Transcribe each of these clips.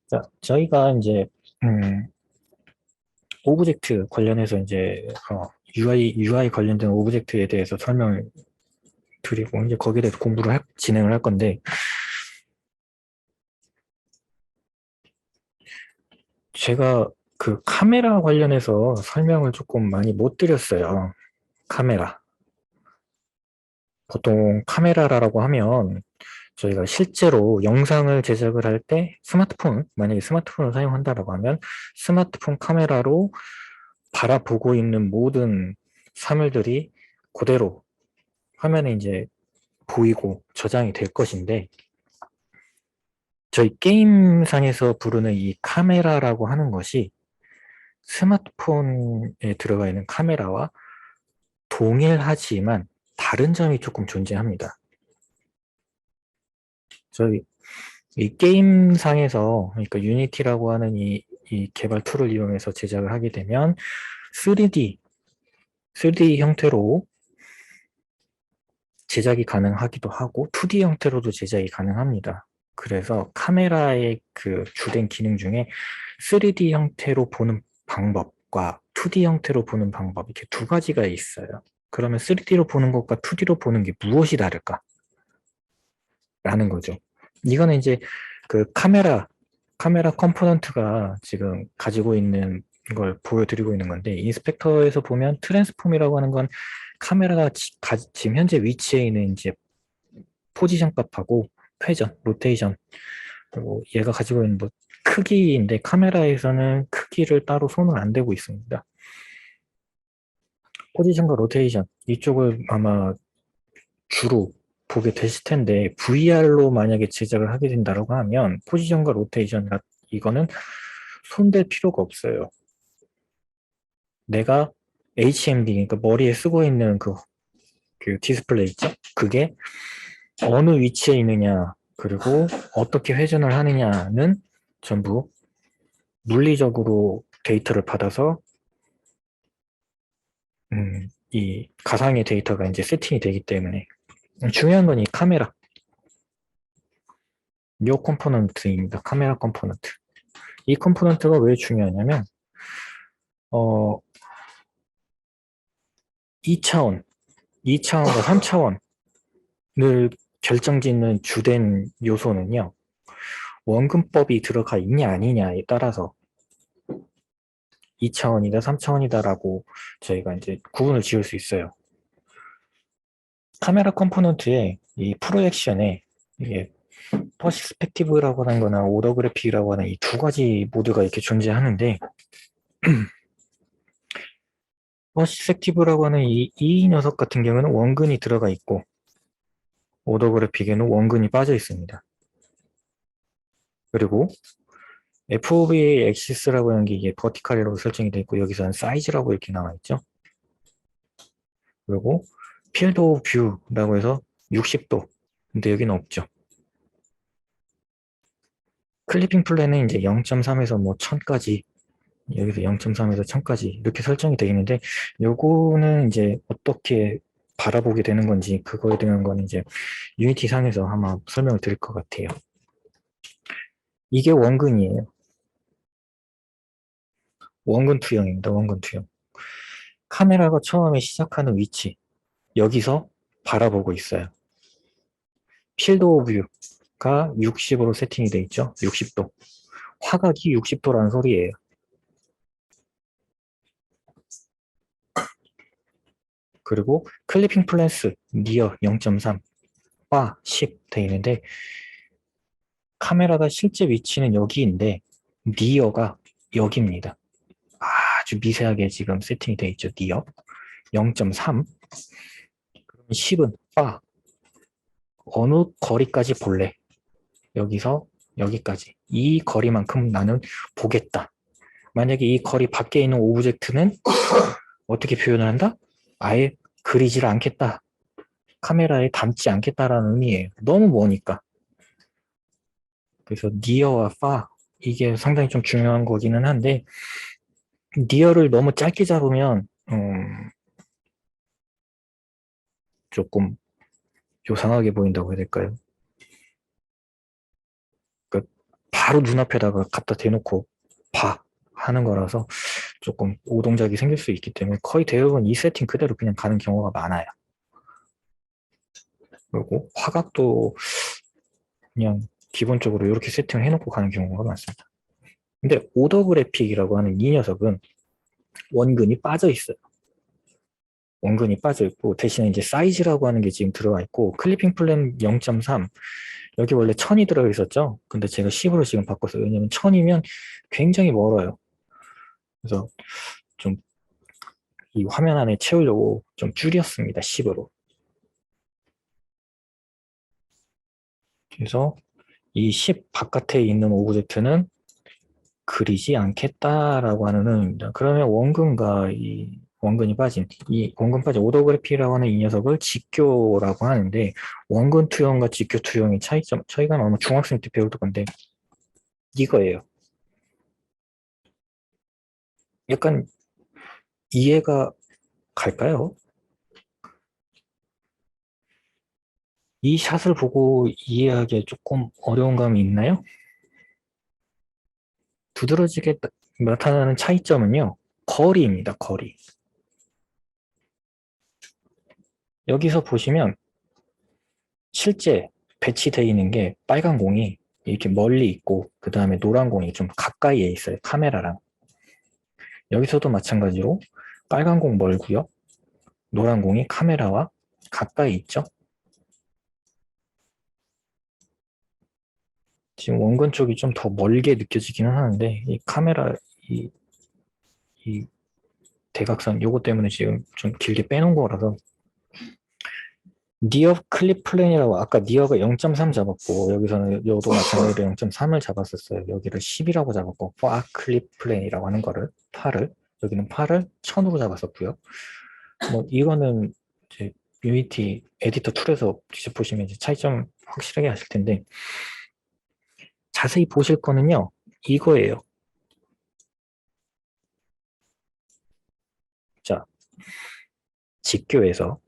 자, 저희가 이제 오브젝트 관련해서 이제 UI 관련된 오브젝트에 대해서 설명을 드리고 이제 거기에 대해서 진행을 할 건데, 제가 그 카메라 관련해서 설명을 조금 많이 못 드렸어요. 카메라. 보통 카메라라고 하면 저희가 실제로 영상을 제작을 할 때 만약에 스마트폰을 사용한다라고 하면 스마트폰 카메라로 바라보고 있는 모든 사물들이 그대로 화면에 이제 보이고 저장이 될 것인데, 저희 게임상에서 부르는 이 카메라라고 하는 것이 스마트폰에 들어가 있는 카메라와 동일하지만 다른 점이 조금 존재합니다. 저희 이 게임상에서, 그러니까 유니티라고 하는 이 개발 툴을 이용해서 제작을 하게 되면 3D 형태로 제작이 가능하기도 하고 2D 형태로도 제작이 가능합니다. 그래서 카메라의 그 주된 기능 중에 3D 형태로 보는 방법과 2D 형태로 보는 방법, 이렇게 두 가지가 있어요. 그러면 3D로 보는 것과 2D로 보는 게 무엇이 다를까? 라는 거죠. 이거는 이제 그 카메라 컴포넌트가 지금 가지고 있는 걸 보여드리고 있는 건데, 인스펙터에서 보면 트랜스폼이라고 하는 건 카메라가 지금 현재 위치에 있는 이제 포지션 값하고 회전, 로테이션, 그리고 얘가 가지고 있는 뭐 크기인데, 카메라에서는 크기를 따로 손을 안 대고 있습니다. 포지션과 로테이션 이쪽을 아마 주로 보게 되실 텐데, VR로 만약에 제작을 하게 된다고 하면 포지션과 로테이션, 이거는 손댈 필요가 없어요. 내가 HMD, 그러니까 머리에 쓰고 있는 그 디스플레이 있죠? 그게 어느 위치에 있느냐, 그리고 어떻게 회전을 하느냐는 전부 물리적으로 데이터를 받아서 이 가상의 데이터가 이제 세팅이 되기 때문에, 중요한 건 이 카메라, 이 컴포넌트입니다. 카메라 컴포넌트. 이 컴포넌트가 왜 중요하냐면 2차원, 2차원과 3차원을 결정짓는 주된 요소는요, 원근법이 들어가 있냐 아니냐에 따라서 2차원이다 3차원이다라고 저희가 이제 구분을 지을 수 있어요. 카메라 컴포넌트의 이 프로젝션에 이게 퍼스펙티브라고 하는 거나 오더그래픽이라고 하는 이 두 가지 모드가 이렇게 존재하는데, 퍼스펙티브라고 하는 이 녀석 같은 경우는 원근이 들어가 있고, 오더그래픽에는 원근이 빠져 있습니다. 그리고 FOV 엑시스라고 하는 게 이게 버티칼이라고 설정이 되어 있고, 여기서는 사이즈라고 이렇게 나와 있죠. 그리고 필드 오브 뷰라고 해서 60도. 근데 여기는 없죠. 클리핑 플랜은 이제 0.3에서 뭐 1000까지, 여기서 0.3에서 1000까지 이렇게 설정이 되어 있는데, 요거는 이제 어떻게 바라보게 되는 건지, 그거에 대한 건 이제 유니티 상에서 아마 설명을 드릴 것 같아요. 이게 원근이에요. 원근 투영입니다. 원근 투영. 카메라가 처음에 시작하는 위치, 여기서 바라보고 있어요. 필드 오브 뷰가 60으로 세팅이 되어 있죠. 60도. 화각이 60도라는 소리예요. 그리고 클리핑 플랜스 니어 0.3, 바 10 되어 있는데, 카메라가 실제 위치는 여기인데 니어가 여기입니다. 아주 미세하게 지금 세팅이 되어 있죠. 니어 0.3. 그러면 10은 바, 어느 거리까지 볼래? 여기서 여기까지, 이 거리만큼 나는 보겠다. 만약에 이 거리 밖에 있는 오브젝트는 어떻게 표현을 한다? 아예 그리지를 않겠다. 카메라에 담지 않겠다라는 의미예요. 너무 머니까. 그래서 니어와 파, 이게 상당히 좀 중요한 거기는 한데, 니어를 너무 짧게 잡으면 조금 요상하게 보인다고 해야 될까요? 그 바로 눈앞에다가 갖다 대놓고 봐 하는 거라서 조금 오동작이 생길 수 있기 때문에 거의 대부분 이 세팅 그대로 그냥 가는 경우가 많아요. 그리고 화각도 그냥 기본적으로 이렇게 세팅을 해놓고 가는 경우가 많습니다. 근데 오더 그래픽이라고 하는 이 녀석은 원근이 빠져 있어요. 원근이 빠져 있고 대신에 이제 사이즈라고 하는 게 지금 들어가 있고 클리핑 플랜 0.3 여기 원래 1000이 들어가 있었죠. 근데 제가 10으로 지금 바꿨어요. 왜냐면 1000이면 굉장히 멀어요. 그래서 좀 이 화면 안에 채우려고 좀 줄였습니다. 10으로. 그래서 이 10 바깥에 있는 오브젝트는 그리지 않겠다라고 하는 의미입니다. 그러면 원근과 이 원근이 빠진 이 원근 빠진 오더그래피라고 하는 이 녀석을 직교라고 하는데 원근 투영과 직교 투영의 차이점 저희가 아마 중학생 때 배울 건데 이거예요. 약간 이해가 갈까요? 이 샷을 보고 이해하기에 조금 어려운 감이 있나요? 두드러지게 나타나는 차이점은요. 거리입니다. 거리. 여기서 보시면 실제 배치되어 있는 게 빨간 공이 이렇게 멀리 있고 그 다음에 노란 공이 좀 가까이에 있어요. 카메라랑. 여기서도 마찬가지로 빨간 공 멀고요. 노란 공이 카메라와 가까이 있죠. 지금 원근 쪽이 좀 더 멀게 느껴지기는 하는데 이 카메라 이, 이 대각선 요거 때문에 지금 좀 길게 빼놓은 거라서 니어 클립 플랜이라고 아까 니어가 0.3 잡았고 여기서는 요도 마찬가지로 0.3을 잡았었어요. 여기를 10이라고 잡았고 파 클립 플랜이라고 하는 거를 파를 여기는 파를 1000으로 잡았었고요. 뭐 이거는 이제 유니티 에디터 툴에서 직접 보시면 이제 차이점 확실하게 아실 텐데 자세히 보실 거는요 이거예요. 자 직교에서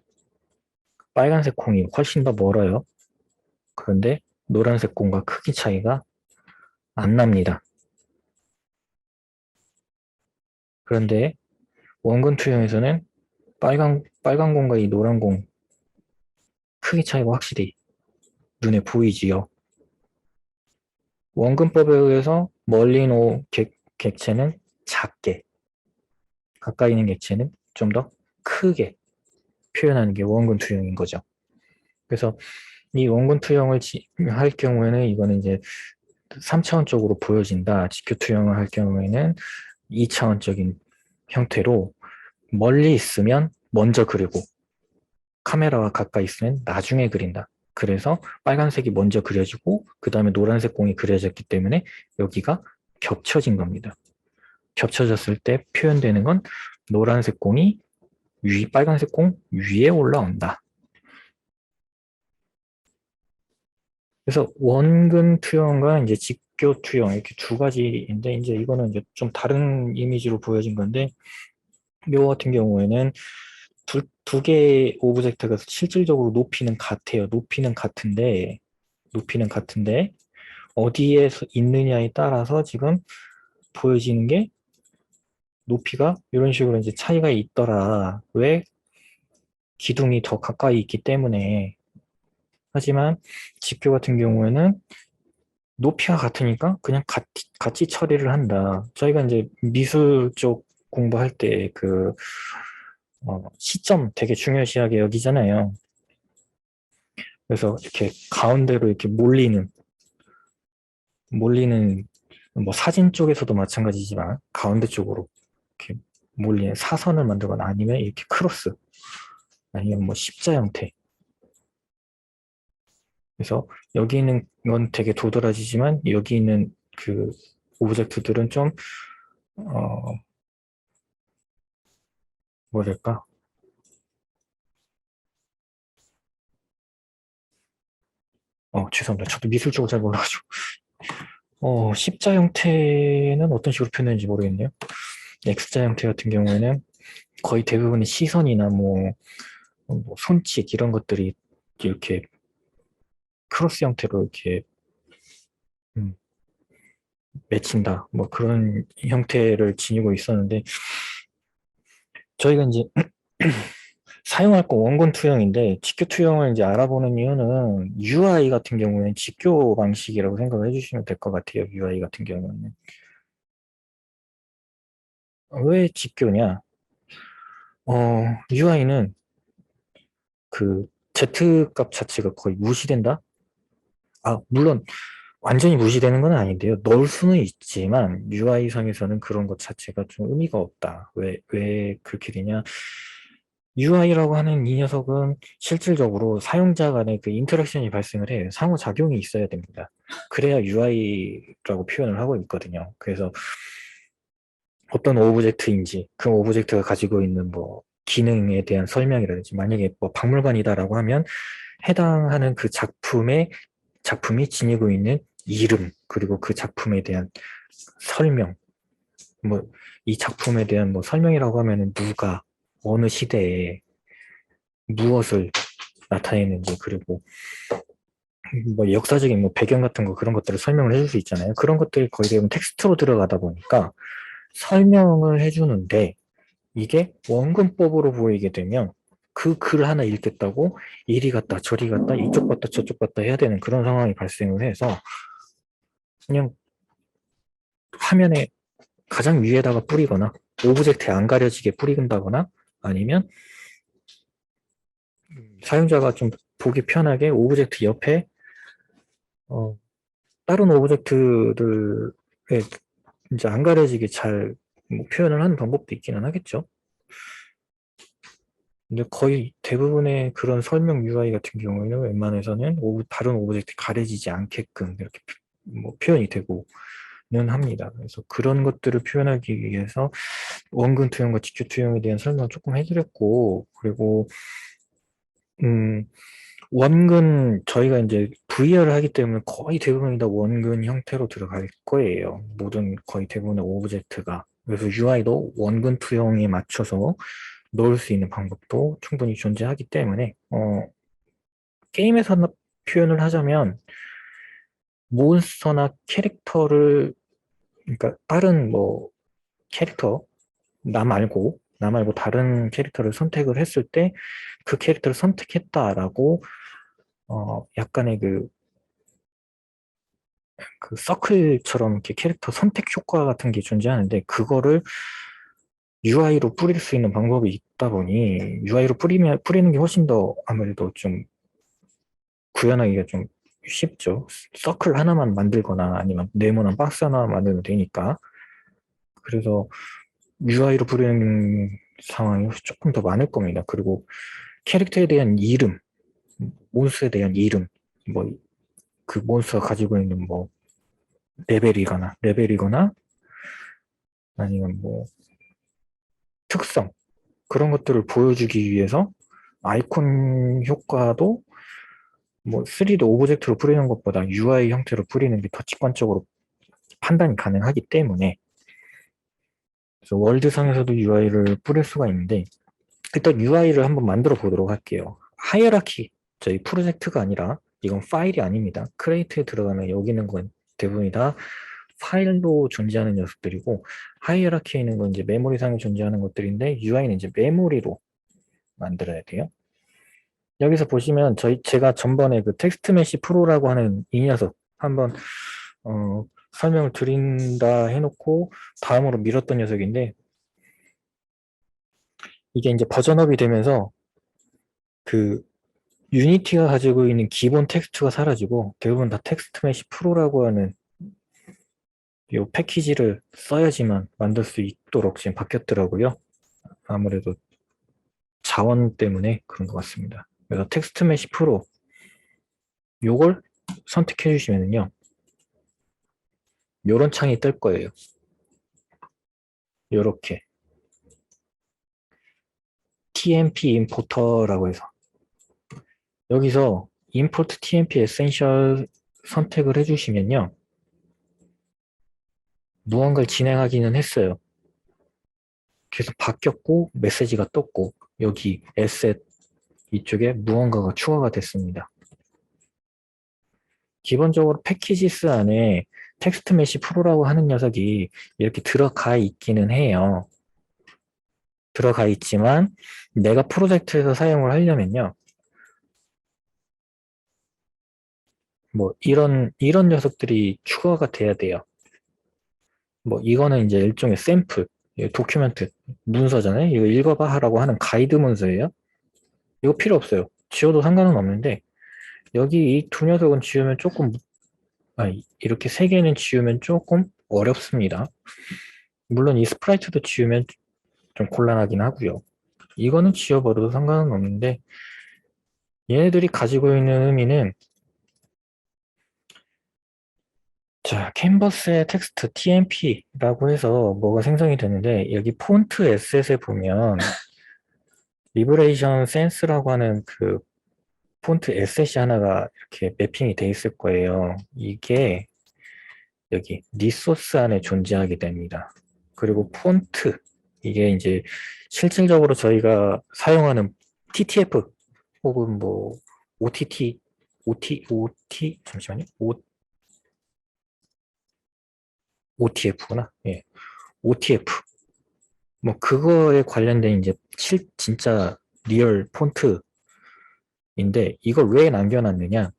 빨간색 콩이 훨씬 더 멀어요. 그런데 노란색 콩과 크기 차이가 안 납니다. 그런데 원근 투영에서는 빨간 공과 이 노란 공 크기 차이가 확실히 눈에 보이지요. 원근법에 의해서 멀리 있는 객체는 작게, 가까이 있는 객체는 좀 더 크게 표현하는 게 원근 투영인 거죠. 그래서 이 원근 투영을 할 경우에는 이거는 이제 3차원적으로 보여진다. 직교 투영을 할 경우에는 2차원적인 형태로 멀리 있으면 먼저 그리고 카메라와 가까이 있으면 나중에 그린다. 그래서 빨간색이 먼저 그려지고 그 다음에 노란색 공이 그려졌기 때문에 여기가 겹쳐진 겁니다. 겹쳐졌을 때 표현되는 건 노란색 공이 빨간색 공 위에 올라온다. 그래서 원근 투영과 이제 직교 투영 이렇게 두 가지인데 이제 이거는 이제 좀 다른 이미지로 보여진 건데 요 같은 경우에는 두 개의 오브젝트가 실질적으로 높이는 같아요. 높이는 같은데 어디에 있느냐에 따라서 지금 보여지는 게 높이가 이런 식으로 이제 차이가 있더라. 왜? 기둥이 더 가까이 있기 때문에. 하지만 직교 같은 경우에는 높이가 같으니까 그냥 같이 처리를 한다. 저희가 이제 미술 쪽 공부할 때 그 시점 되게 중요시하게 여기잖아요. 그래서 이렇게 가운데로 이렇게 몰리는 뭐 사진 쪽에서도 마찬가지지만 가운데 쪽으로 이렇게 몰리는 사선을 만들거나 아니면 이렇게 크로스 아니면 뭐 십자 형태. 그래서 여기 있는 건 되게 도드라지지만 여기 있는 그 오브젝트들은 좀 뭐랄까 죄송합니다. 저도 미술 쪽을 잘 몰라가지고 십자 형태는 어떤 식으로 표현했는지 모르겠네요. X자 형태 같은 경우에는 거의 대부분의 시선이나 뭐 손짓 이런 것들이 이렇게 크로스 형태로 이렇게 음, 맺힌다. 뭐 그런 형태를 지니고 있었는데, 저희가 이제 사용할 거 원본 투영인데 직교 투영을 이제 알아보는 이유는 UI 같은 경우에는 직교 방식이라고 생각을 해주시면 될 것 같아요. UI 같은 경우는. 왜 직교냐? UI는 그 Z 값 자체가 거의 무시된다? 물론 완전히 무시되는 건 아닌데요. 넣을 수는 있지만 UI상에서는 그런 것 자체가 좀 의미가 없다. 왜 그렇게 되냐? UI라고 하는 이 녀석은 실질적으로 사용자 간의 그 인터랙션이 발생을 해요. 상호작용이 있어야 됩니다. 그래야 UI라고 표현을 하고 있거든요. 그래서 어떤 오브젝트인지 그 오브젝트가 가지고 있는 뭐 기능에 대한 설명이라든지 만약에 뭐 박물관이다라고 하면 해당하는 그 작품이 지니고 있는 이름 그리고 그 작품에 대한 설명 뭐 이 작품에 대한 뭐 설명이라고 하면은 누가 어느 시대에 무엇을 나타내는지 그리고 뭐 역사적인 뭐 배경 같은 거 그런 것들을 설명을 해줄 수 있잖아요. 그런 것들이 거의 대부분 텍스트로 들어가다 보니까 설명을 해주는데 이게 원근법으로 보이게 되면 그 글 하나 읽겠다고 이리 갔다 저리 갔다 이쪽 갔다 저쪽 갔다 해야 되는 그런 상황이 발생을 해서 그냥 화면에 가장 위에다가 뿌리거나 오브젝트에 안 가려지게 뿌린다거나 아니면 사용자가 좀 보기 편하게 오브젝트 옆에 어, 다른 오브젝트들에 이제 안 가려지게 잘뭐 표현을 하는 방법도 있기는 하겠죠. 근데 거의 대부분의 그런 설명 UI 같은 경우에는 웬만해서는 다른 오브젝트 가려지지 않게끔 이렇게 뭐 표현이 되고는 합니다. 그래서 그런 것들을 표현하기 위해서 원근 투영과 직교 투영에 대한 설명을 조금 해드렸고, 그리고 음, 원근 저희가 이제 VR을 하기 때문에 거의 대부분이 다 원근 형태로 들어갈 거예요. 모든 거의 대부분의 오브젝트가. 그래서 UI도 원근 투영에 맞춰서 넣을 수 있는 방법도 충분히 존재하기 때문에 게임에서 표현을 하자면 몬스터나 캐릭터를 그러니까 다른 뭐 캐릭터 나 말고 다른 캐릭터를 선택을 했을 때 그 캐릭터를 선택했다라고 약간의 그 서클처럼 이렇게 캐릭터 선택 효과 같은 게 존재하는데 그거를 UI로 뿌릴 수 있는 방법이 있다 보니 UI로 뿌리는 게 훨씬 더 아무래도 좀 구현하기가 좀 쉽죠. 서클 하나만 만들거나 아니면 네모난 박스 하나 만들면 되니까. 그래서 UI로 뿌리는 상황이 조금 더 많을 겁니다. 그리고 캐릭터에 대한 이름, 몬스터에 대한 이름, 뭐 그 몬스터가 가지고 있는 뭐 레벨이거나 아니면 뭐 특성 그런 것들을 보여주기 위해서 아이콘 효과도 뭐 3D 오브젝트로 뿌리는 것보다 UI 형태로 뿌리는 게 더 직관적으로 판단이 가능하기 때문에 그래서 월드상에서도 UI를 뿌릴 수가 있는데 일단 UI를 한번 만들어 보도록 할게요. 하이어라키 저희 프로젝트가 아니라 이건 파일이 아닙니다. 크레이트에 들어가면 여기 있는 건 대부분이 다 파일로 존재하는 녀석들이고 하이어라키에 있는 건 이제 메모리상에 존재하는 것들인데 UI는 이제 메모리로 만들어야 돼요. 여기서 보시면 제가 전번에 그 텍스트 메시 프로라고 하는 이 녀석 한번 설명을 드린다 해놓고 다음으로 밀었던 녀석인데 이게 이제 버전업이 되면서 그 유니티가 가지고 있는 기본 텍스트가 사라지고 대부분 다 텍스트 메시 프로라고 하는 이 패키지를 써야지만 만들 수 있도록 지금 바뀌었더라고요. 아무래도 자원 때문에 그런 것 같습니다. 그래서 텍스트 메시 프로 요걸 선택해 주시면요. 요런 창이 뜰 거예요. 요렇게 TMP 임포터라고 해서 여기서 import TMP essential 선택을 해주시면요. 무언가를 진행하기는 했어요. 계속 바뀌었고 메시지가 떴고 여기 asset 이쪽에 무언가가 추가가 됐습니다. 기본적으로 패키지스 안에 텍스트 메시 프로라고 하는 녀석이 이렇게 들어가 있기는 해요. 들어가 있지만 내가 프로젝트에서 사용을 하려면요. 뭐 이런 녀석들이 추가가 돼야 돼요. 뭐 이거는 이제 일종의 샘플, 도큐멘트, 문서잖아요. 이거 읽어봐 하라고 하는 가이드 문서예요. 이거 필요 없어요. 지워도 상관은 없는데 여기 이 두 녀석은 지우면 조금 이렇게 세 개는 지우면 조금 어렵습니다. 물론 이 스프라이트도 지우면 좀 곤란하긴 하고요. 이거는 지워버려도 상관은 없는데 얘네들이 가지고 있는 의미는 자, 캔버스의 텍스트 TMP라고 해서 뭐가 생성이 되는데 여기 폰트 에셋에 보면 리버레이션 센스라고 하는 그 폰트 에셋이 하나가 이렇게 매핑이 돼 있을 거예요. 이게 여기 리소스 안에 존재하게 됩니다. 그리고 폰트 이게 이제 실질적으로 저희가 사용하는 TTF 혹은 뭐 OTT OT 잠시만요. OTF구나. 예. OTF 뭐 그거에 관련된 이제 진짜 리얼 폰트인데 이걸 왜 남겨놨느냐?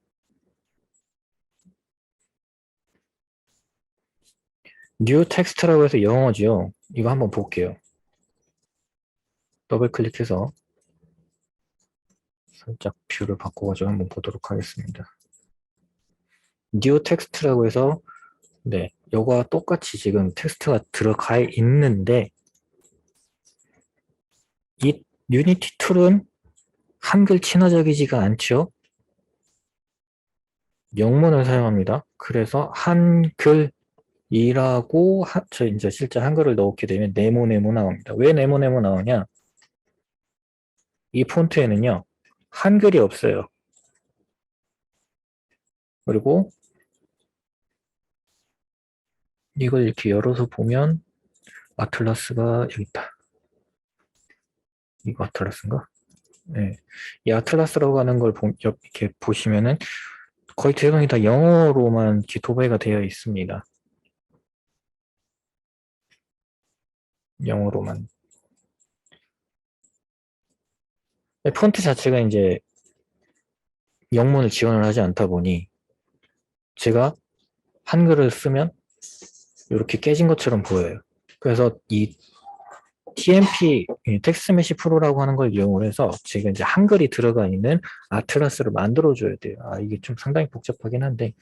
뉴 텍스트라고 해서 영어죠. 이거 한번 볼게요. 더블 클릭해서 살짝 뷰를 바꿔가지고 한번 보도록 하겠습니다. 뉴 텍스트라고 해서 네, 요거와 똑같이 지금 텍스트가 들어가 있는데 이 유니티 툴은 한글 친화적이지가 않죠. 영문을 사용합니다. 그래서 한글이라고 저 이제 실제 한글을 넣게 되면 네모네모 나옵니다. 왜 네모네모 나오냐? 이 폰트에는요. 한글이 없어요. 그리고 이걸 이렇게 열어서 보면 아틀라스가 여기 있다. 이거 아틀라스인가? 네. 이 아틀라스라고 하는 걸 이렇게 보시면은 거의 대부분이 다 영어로만 이렇게 도배가 되어 있습니다. 영어로만. 폰트 자체가 이제 영문을 지원을 하지 않다 보니 제가 한글을 쓰면 이렇게 깨진 것처럼 보여요. 그래서 이 TMP 텍스트 메시 프로라고 하는 걸 이용을 해서 지금 이제 한글이 들어가 있는 아틀라스를 만들어 줘야 돼요. 이게 좀 상당히 복잡하긴 한데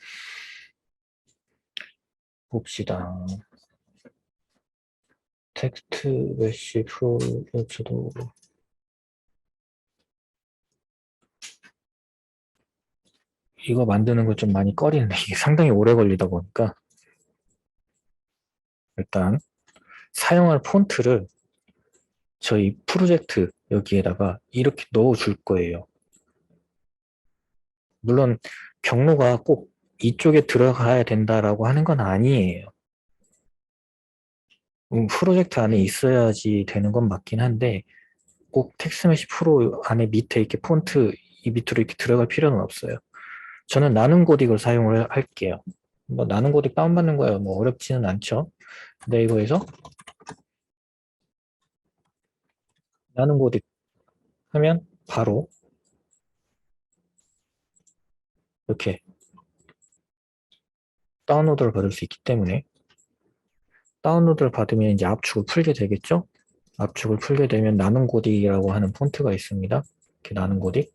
봅시다. 텍스트 메시 프로 저도 이거 만드는 거 좀 많이 꺼리는데 이게 상당히 오래 걸리다 보니까 일단 사용할 폰트를 저희 프로젝트 여기에다가 이렇게 넣어 줄 거예요. 물론 경로가 꼭 이쪽에 들어가야 된다라고 하는 건 아니에요. 프로젝트 안에 있어야지 되는 건 맞긴 한데 꼭 텍스트메시 프로 안에 밑에 이렇게 폰트 이 밑으로 이렇게 들어갈 필요는 없어요. 저는 나눔 고딕을 사용을 할게요. 뭐 나눔 고딕 다운받는 거야 뭐 어렵지는 않죠. 네이버에서 나눔 고딕 하면 바로 이렇게 다운로드를 받을 수 있기 때문에 다운로드를 받으면 이제 압축을 풀게 되겠죠. 압축을 풀게 되면 나눔 고딕이라고 하는 폰트가 있습니다. 이렇게 나눔 고딕.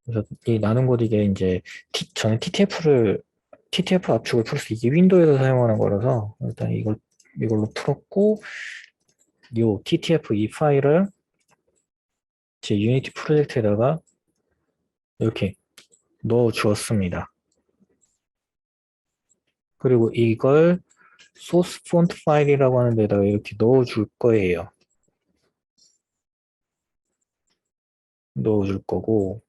그래서 이 나눔 고딕에 이제 저는 TTF 압축을 풀 수 있게 윈도우에서 사용하는 거라서 일단 이걸로 풀었고 이 TTF 이 파일을 제 유니티 프로젝트에다가 이렇게 넣어 주었습니다. 그리고 이걸 소스 폰트 파일이라고 하는 데다가 이렇게 넣어 줄 거예요. 넣어 줄 거고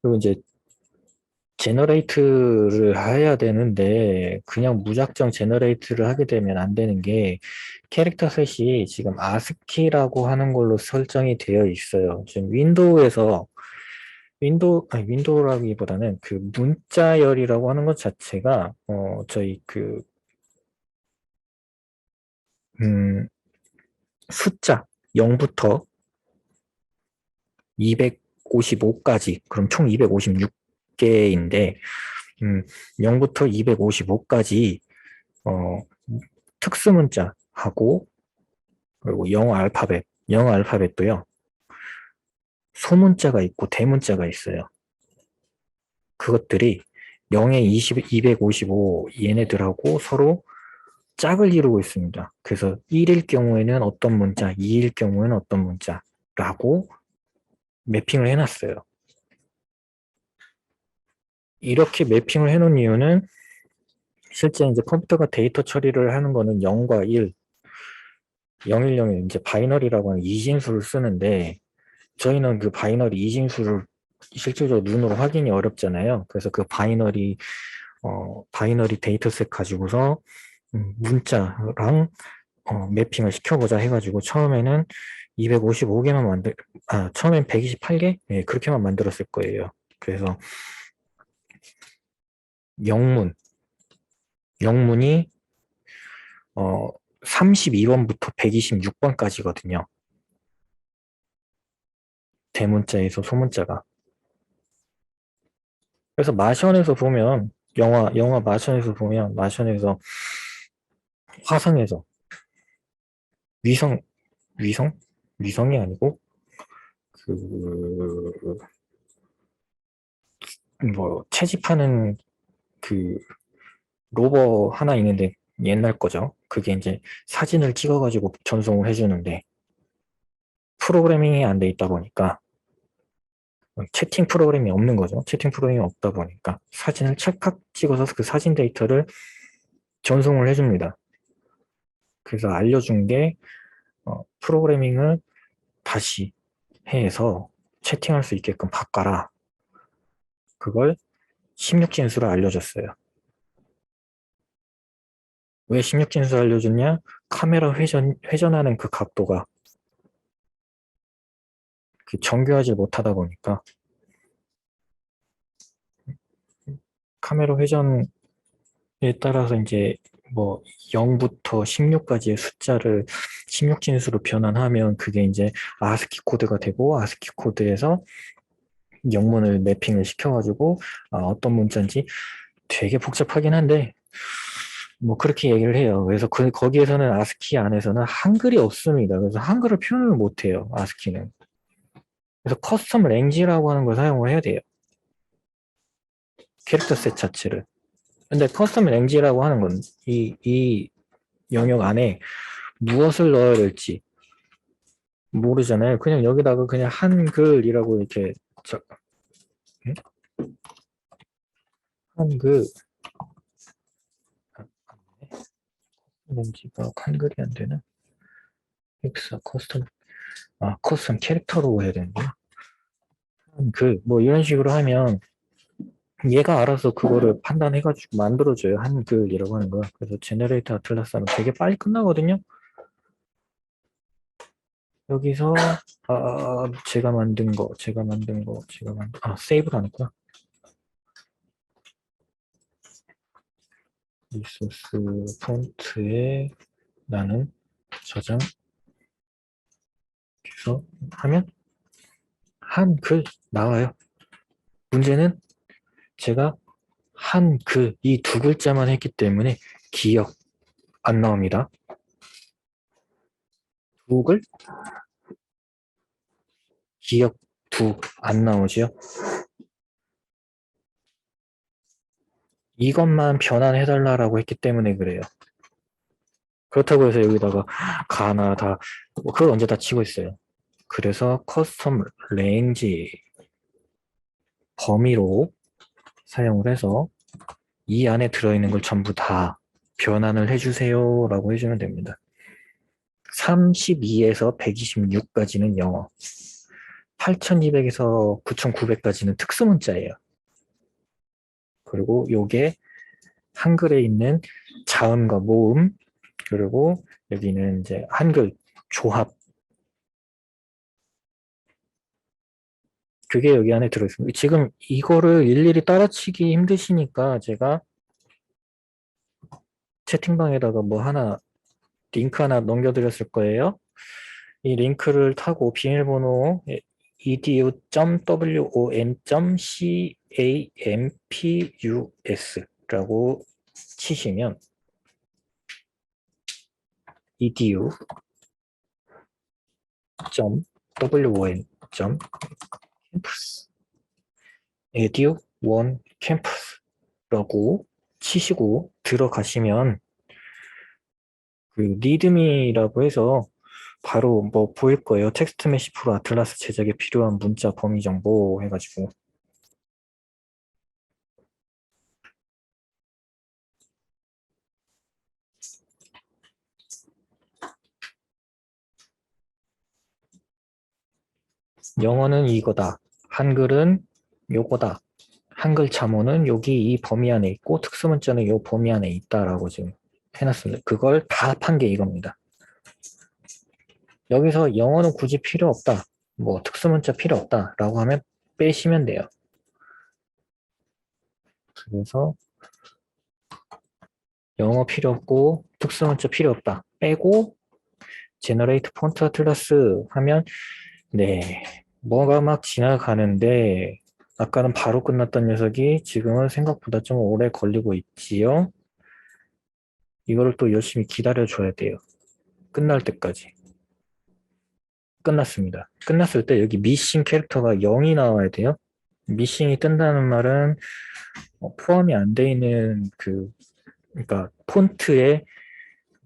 그리고 이제 제너레이트를 해야 되는데 그냥 무작정 제너레이트를 하게 되면 안 되는 게 캐릭터 셋이 지금 아스키라고 하는 걸로 설정이 되어 있어요. 지금 윈도우에서 윈도우라기보다는 그 문자열이라고 하는 것 자체가, 저희 음, 숫자 0부터 255까지, 그럼 총 256개인데, 0부터 255까지, 어, 특수문자하고, 그리고 영어 알파벳도요, 소문자가 있고 대문자가 있어요. 그것들이 0에 255 얘네들하고 서로 짝을 이루고 있습니다. 그래서 1일 경우에는 어떤 문자, 2일 경우에는 어떤 문자라고 매핑을 해놨어요. 이렇게 매핑을 해놓은 이유는 실제 이제 컴퓨터가 데이터 처리를 하는 거는 0과 1, 010을 이제 바이너리라고 하는 이진수를 쓰는데 저희는 그 바이너리 이진수를 실질적으로 눈으로 확인이 어렵잖아요. 그래서 그 바이너리 데이터셋 가지고서 문자랑 매핑을 시켜보자 해가지고 처음에는 255개만 처음엔 128개? 네, 그렇게만 만들었을 거예요. 그래서 영문이 32번부터 126번까지거든요. 대문자에서 소문자가. 그래서 마션에서 보면 영화 마션에서 보면 마션에서 화성에서 위성 위성 위성이 아니고 그 뭐 채집하는 그 로버 하나 있는데 옛날 거죠. 그게 이제 사진을 찍어가지고 전송을 해주는데 프로그래밍이 안 돼 있다 보니까 채팅 프로그램이 없는 거죠. 채팅 프로그램이 없다 보니까 사진을 찰칵 찍어서 그 사진 데이터를 전송을 해줍니다. 그래서 알려준 게 프로그래밍을 다시 해서 채팅할 수 있게끔 바꿔라. 그걸 16진수로 알려줬어요. 왜 16진수 알려줬냐? 카메라 회전하는 그 각도가 정교하지 못하다 보니까 카메라 회전에 따라서 이제 뭐 0부터 16까지의 숫자를 16진수로 변환하면 그게 이제 아스키 코드가 되고 아스키 코드에서 영문을 매핑을 시켜가지고 어떤 문자인지 되게 복잡하긴 한데 뭐 그렇게 얘기를 해요. 그래서 거기에서는 아스키 안에서는 한글이 없습니다. 그래서 한글을 표현을 못해요. 아스키는. 그래서 커스텀 랭지라고 하는 걸 사용을 해야 돼요. 캐릭터 셋 자체를. 근데 커스텀 랭지라고 하는 건 이 영역 안에 무엇을 넣어야 될지 모르잖아요. 그냥 여기다가 그냥 한글이라고 이렇게 한글 랭지가 한글이 안 되나? 엑사 커스텀 캐릭터로 해야 되는구나. 한글 뭐 이런 식으로 하면 얘가 알아서 그거를 판단해가지고 만들어줘요. 한글이라고 하는 거. 그래서 제너레이터 아틀라스는 되게 빨리 끝나거든요. 여기서 세이브가 안 했구나. 리소스 폰트에 나는 저장 해서 하면 한글 나와요. 문제는 제가 한글 이 두 글자만 했기 때문에 기억 안 나옵니다. 두글 기억 두 안 나오죠. 이것만 변환해달라고 했기 때문에 그래요. 그렇다고 해서 여기다가 가나다 뭐 그걸 언제 다 치고 있어요. 그래서 커스텀 레인지 범위로 사용을 해서 이 안에 들어있는 걸 전부 다 변환을 해주세요 라고 해주면 됩니다. 32에서 126까지는 영어, 8200에서 9900까지는 특수문자예요. 그리고 요게 한글에 있는 자음과 모음, 그리고 여기는 이제 한글 조합 그게 여기 안에 들어있습니다. 지금 이거를 일일이 따라치기 힘드시니까 제가 채팅방에다가 뭐 하나, 링크 하나 넘겨드렸을 거예요. 이 링크를 타고 비밀번호 edu.won.campus 치시면 edu.won.campus edu1 캠퍼스라고 치시고 들어가시면 그 리드미라고 해서 바로 뭐 보일 거예요. 텍스트 메시 프로 아틀라스 제작에 필요한 문자 범위 정보 해가지고 영어는 이거다. 한글은 요거다. 한글 자모는 여기 이 범위 안에 있고 특수문자는 요 범위 안에 있다라고 지금 해놨습니다. 그걸 다 합한 게 이겁니다. 여기서 영어는 굳이 필요 없다. 뭐 특수문자 필요 없다 라고 하면 빼시면 돼요. 그래서 영어 필요 없고 특수문자 필요 없다. 빼고 제너레이트 폰트 아틀라스 하면 네 뭐가 막 지나가는데 아까는 바로 끝났던 녀석이 지금은 생각보다 좀 오래 걸리고 있지요. 이거를 또 열심히 기다려 줘야 돼요. 끝날 때까지. 끝났습니다. 끝났을 때 여기 미싱 캐릭터가 0이 나와야 돼요. 미싱이 뜬다는 말은 포함이 안 돼 있는 그러니까 폰트에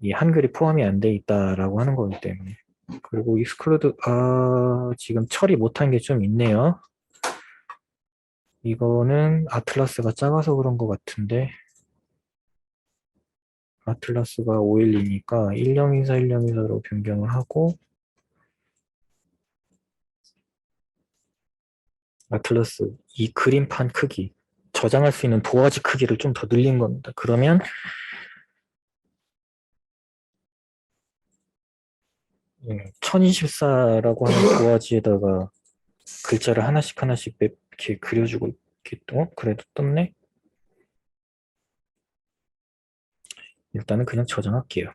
이 한글이 포함이 안 돼 있다라고 하는 거기 때문에. 그리고 익스클루드 지금 처리 못한 게 좀 있네요. 이거는 아틀라스가 작아서 그런 것 같은데 아틀라스가 512니까 1024, 1024로 변경을 하고 아틀라스 이 그림판 크기 저장할 수 있는 도화지 크기를 좀 더 늘린 겁니다. 그러면 1024라고 하는 도화지에다가 글자를 하나씩 하나씩 이렇게 그려주고 있겠죠? 그래도 떴네? 일단은 그냥 저장할게요.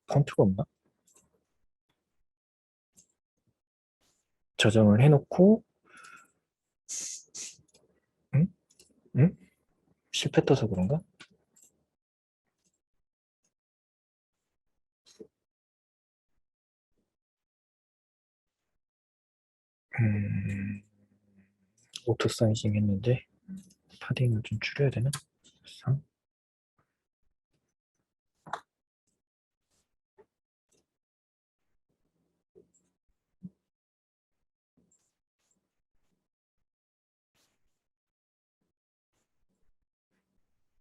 폰트가 없나? 저장을 해놓고 응? 응? 실패 떠서 그런가? 음, 오토 사이징 했는데 파딩을 좀 줄여야 되나? 3?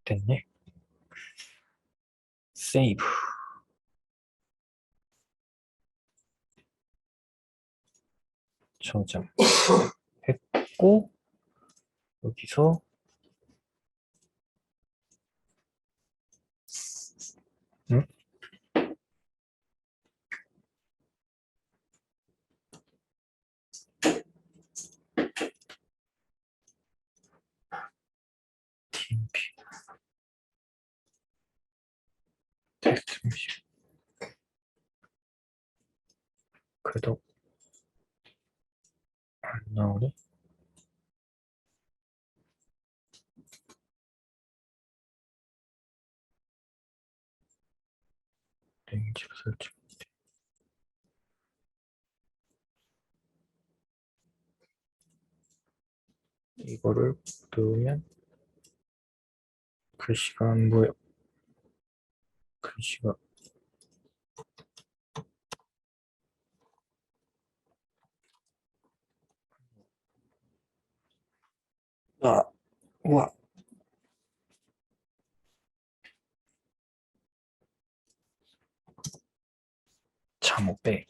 됐네. 세이브. 저장. 했고 여기서 응? TMP 텍스트 메시 그래도 안 나오네. 랭지 설정. 이거를 넣으면 글씨가 안 보여. 글씨가 우와 잠옷 빼.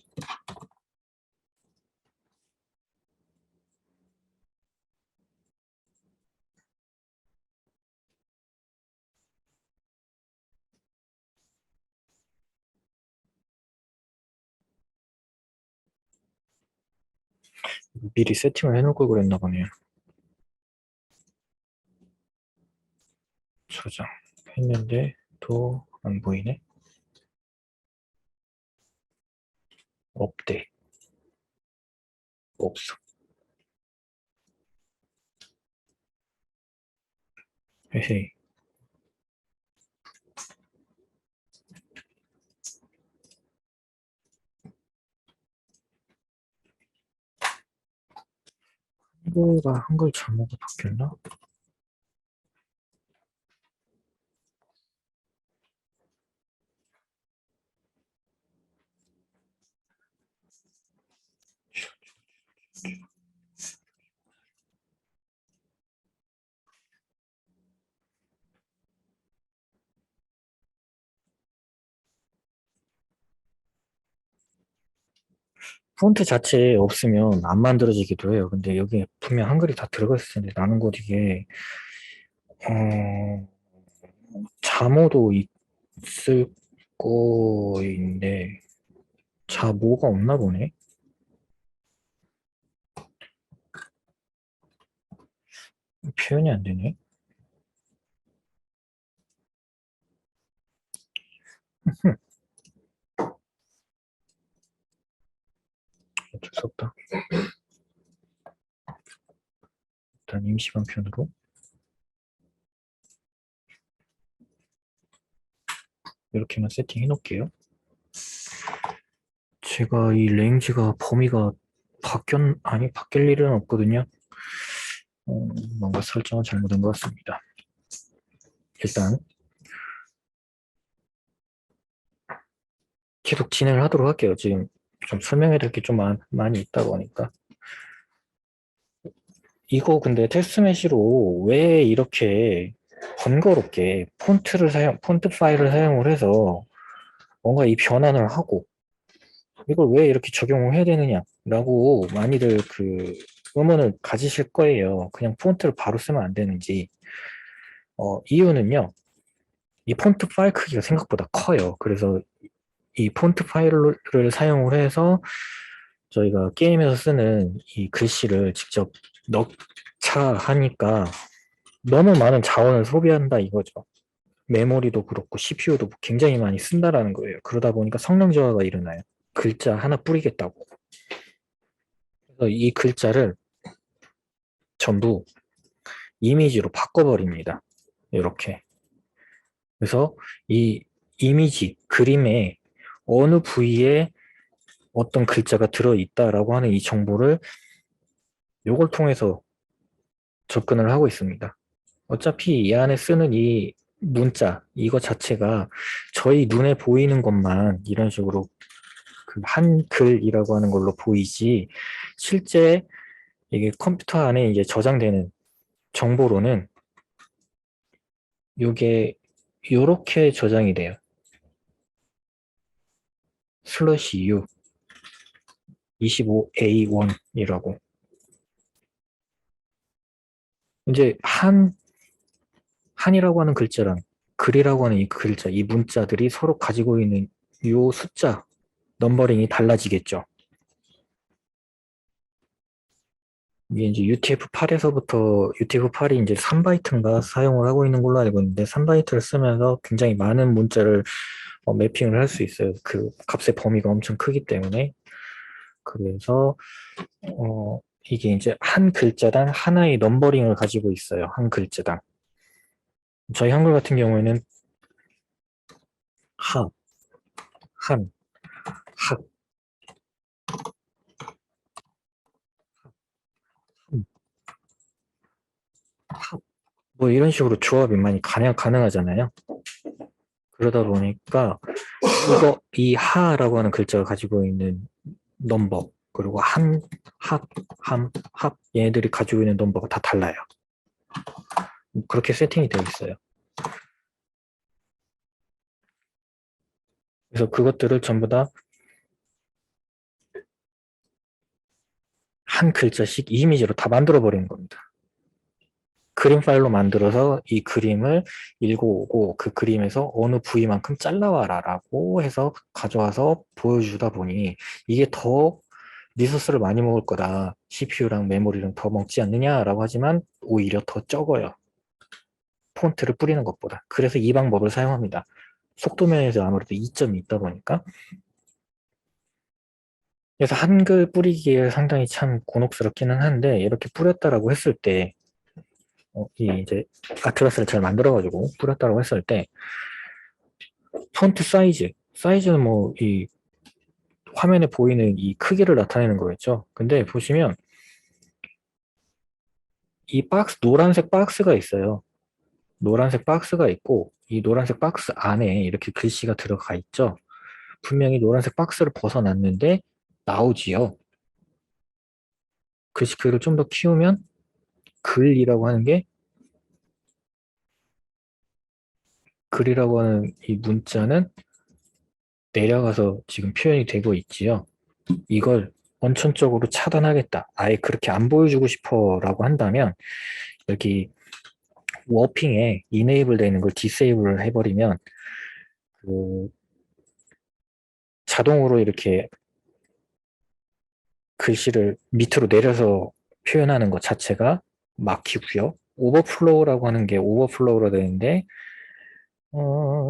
미리 세팅을 해놓을 걸 그랬나 보네요. 저장 했는데 또 안 보이네. 없대. 없어. 헤헤. 한글과 한글 잘못이 바뀌었나? 폰트 자체에 없으면 안 만들어지기도 해요. 근데 여기 분명 한글이 다 들어가 있을 텐데 나는 곧 이게 자모도 있을 거인데 자모가 없나 보네. 표현이 안 되네. 어쩔 수 없다. 일단 임시방편으로 이렇게만 세팅해 놓을게요. 제가 이 랭지가 범위가 바뀔 일은 없거든요. 뭔가 설정은 잘못된 것 같습니다. 일단 계속 진행을 하도록 할게요. 지금 좀 설명해야 될 게 좀 많이 있다고 하니까. 이거 근데 테스트 메시로 왜 이렇게 번거롭게 폰트 파일을 사용을 해서 뭔가 이 변환을 하고 이걸 왜 이렇게 적용을 해야 되느냐라고 많이들 그 의문을 가지실 거예요. 그냥 폰트를 바로 쓰면 안 되는지. 이유는요. 이 폰트 파일 크기가 생각보다 커요. 그래서 이 폰트 파일을 사용을 해서 저희가 게임에서 쓰는 이 글씨를 직접 넣자 하니까 너무 많은 자원을 소비한다 이거죠. 메모리도 그렇고 CPU도 굉장히 많이 쓴다라는 거예요. 그러다 보니까 성능 저하가 일어나요. 글자 하나 뿌리겠다고. 그래서 이 글자를 전부 이미지로 바꿔버립니다. 이렇게. 그래서 이 이미지, 그림에 어느 부위에 어떤 글자가 들어있다라고 하는 이 정보를 이걸 통해서 접근을 하고 있습니다. 어차피 이 안에 쓰는 이 문자, 이거 자체가 저희 눈에 보이는 것만 이런 식으로 그 한글이라고 하는 걸로 보이지, 실제 이게 컴퓨터 안에 이제 저장되는 정보로는 이게 이렇게 저장이 돼요. 슬러시 U 25A1이라고. 이제 한이라고 하는 글자랑 글이라고 하는 이 글자, 이 문자들이 서로 가지고 있는 이 숫자, 넘버링이 달라지겠죠. 이게 이제 UTF-8에서부터 UTF-8이 이제 3바이트인가 사용을 하고 있는 걸로 알고 있는데 3바이트를 쓰면서 굉장히 많은 문자를 매핑을 할 수 있어요. 그 값의 범위가 엄청 크기 때문에. 그래서 이게 이제 한 글자당 하나의 넘버링을 가지고 있어요. 한 글자당. 저희 한글 같은 경우에는 하, 한, 학, 합, 뭐 이런 식으로 조합이 많이 가능하잖아요. 그러다 보니까 이 하라고 하는 글자가 가지고 있는 넘버, 그리고 한, 합, 함, 합, 얘네들이 가지고 있는 넘버가 다 달라요. 그렇게 세팅이 되어 있어요. 그래서 그것들을 전부 다 한 글자씩 이미지로 다 만들어 버리는 겁니다. 그림 파일로 만들어서 이 그림을 읽어오고 그 그림에서 어느 부위만큼 잘라와라 라고 해서 가져와서 보여주다 보니 이게 더 리소스를 많이 먹을 거다. CPU랑 메모리랑 더 먹지 않느냐라고 하지만 오히려 더 적어요. 폰트를 뿌리는 것보다. 그래서 이 방법을 사용합니다. 속도 면에서 아무래도 이점이 있다 보니까. 그래서 한글 뿌리기에 상당히 참 곤혹스럽기는 한데 이렇게 뿌렸다라고 했을 때 이 이제 아틀라스를 잘 만들어가지고 뿌렸다라고 했을 때 폰트 사이즈는 뭐 이 화면에 보이는 이 크기를 나타내는 거겠죠. 근데 보시면 이 노란색 박스가 있어요. 노란색 박스가 있고 이 노란색 박스 안에 이렇게 글씨가 들어가 있죠. 분명히 노란색 박스를 벗어났는데 나오지요. 글씨크기를 좀 더 키우면 글이라고 하는 게 글이라고 하는 이 문자는 내려가서 지금 표현이 되고 있지요. 이걸 원천적으로 차단하겠다. 아예 그렇게 안 보여주고 싶어 라고 한다면 여기 워핑에 이네이블 되는 걸 디세이블 해버리면 그 자동으로 이렇게 글씨를 밑으로 내려서 표현하는 것 자체가 막히고요. 오버플로우라고 하는 게 오버플로우로 되는데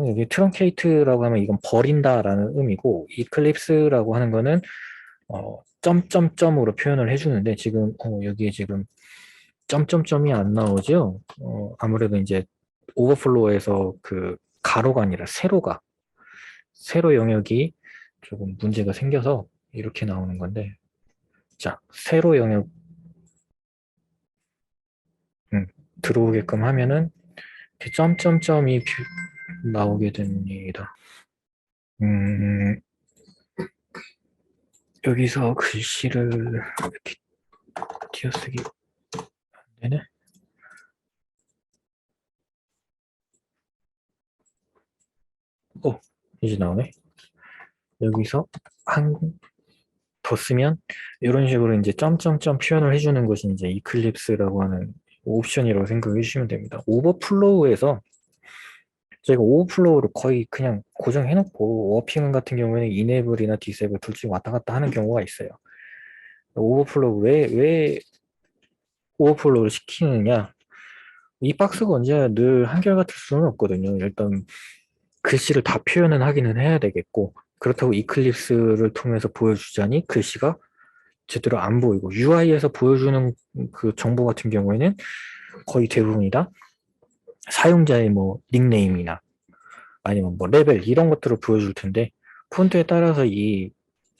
여기 트렁케이트라고 하면 이건 버린다라는 의미고 이클립스라고 하는 거는 점점점으로 표현을 해주는데 지금 여기에 지금 점점점이 안 나오죠. 아무래도 이제 오버플로우에서 그 가로가 아니라 세로 영역이 조금 문제가 생겨서 이렇게 나오는 건데 자 세로 영역 음, 들어오게끔 하면은 이렇게 점점점이 나오게 됩니다. 음, 여기서 글씨를 이렇게 띄어쓰기 안 되네. 이제 나오네. 여기서 한 더 쓰면 이런 식으로 이제 점점점 표현을 해주는 것이 이제 이클립스라고 하는 옵션이라고 생각해 주시면 됩니다. 오버플로우에서 저희가 오버플로우를 거의 그냥 고정해놓고 워핑 같은 경우에는 이네이블이나 디세이블 둘 중에 왔다 갔다 하는 경우가 있어요. 오버플로우 왜 오버플로우를 시키느냐? 이 박스가 언제 늘 한결같을 수는 없거든요. 일단 글씨를 다 표현은 하기는 해야 되겠고 그렇다고 이클립스를 통해서 보여주자니 글씨가 제대로 안 보이고 UI에서 보여주는 그 정보 같은 경우에는 거의 대부분이 다 사용자의 뭐 닉네임이나 아니면 뭐 레벨 이런 것들을 보여줄 텐데 폰트에 따라서 이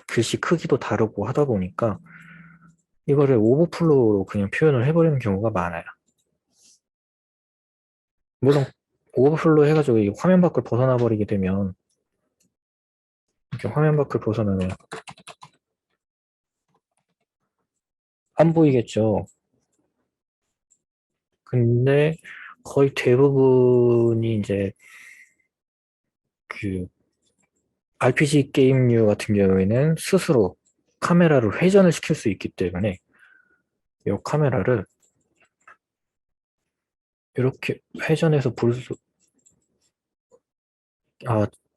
글씨 크기도 다르고 하다 보니까 이거를 오버플로우로 그냥 표현을 해버리는 경우가 많아요. 물론 오버플로우 해가지고 이 화면 밖을 벗어나 버리게 되면 이렇게 화면 밖을 벗어나면 안 보이겠죠. 근데 거의 대부분이 이제 그 RPG 게임류 같은 경우에는 스스로 카메라를 회전을 시킬 수 있기 때문에 이 카메라를 이렇게 회전해서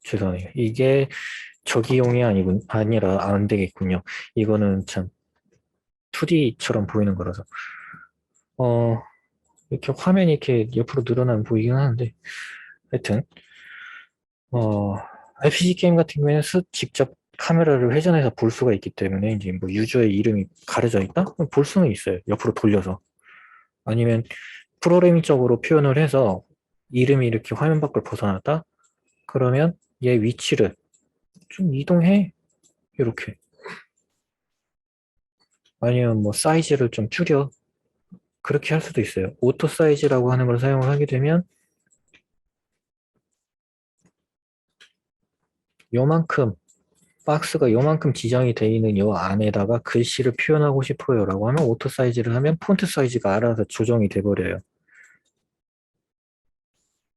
죄송해요. 이게 저기용이 아니라 안 되겠군요. 이거는 참 2D처럼 보이는 거라서. 이렇게 화면이 이렇게 옆으로 늘어나면 보이긴 하는데, 하여튼, 어, RPG 게임 같은 경우에는 직접 카메라를 회전해서 볼 수가 있기 때문에, 이제 뭐 유저의 이름이 가려져 있다? 그럼 볼 수는 있어요. 옆으로 돌려서. 아니면 프로그래밍적으로 표현을 해서 이름이 이렇게 화면 밖을 벗어났다? 그러면 얘 위치를 좀 이동해. 이렇게. 아니면 뭐 사이즈를 좀 줄여. 그렇게 할 수도 있어요. 오토 사이즈라고 하는 걸 사용을 하게 되면 요만큼 박스가 요만큼 지정이 되어 있는 요 안에다가 글씨를 표현하고 싶어요 라고 하면 오토 사이즈를 하면 폰트 사이즈가 알아서 조정이 돼버려요.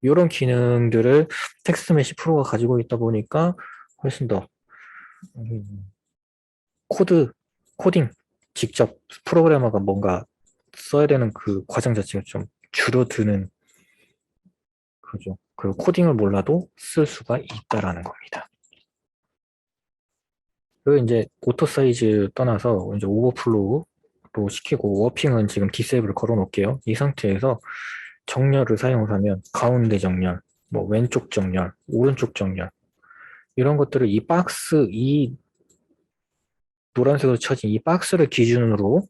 이런 기능들을 텍스트 메시 프로가 가지고 있다 보니까 훨씬 더 음, 코딩 직접 프로그래머가 뭔가 써야 되는 그 과정 자체가 좀 줄어드는 거죠. 그리고 코딩을 몰라도 쓸 수가 있다라는 겁니다. 그리고 이제 오토 사이즈 떠나서 이제 오버플로우로 시키고 워핑은 지금 디세이블 걸어 놓을게요. 이 상태에서 정렬을 사용하면 가운데 정렬, 뭐 왼쪽 정렬, 오른쪽 정렬 이런 것들을 이 박스, 이 노란색으로 쳐진 이 박스를 기준으로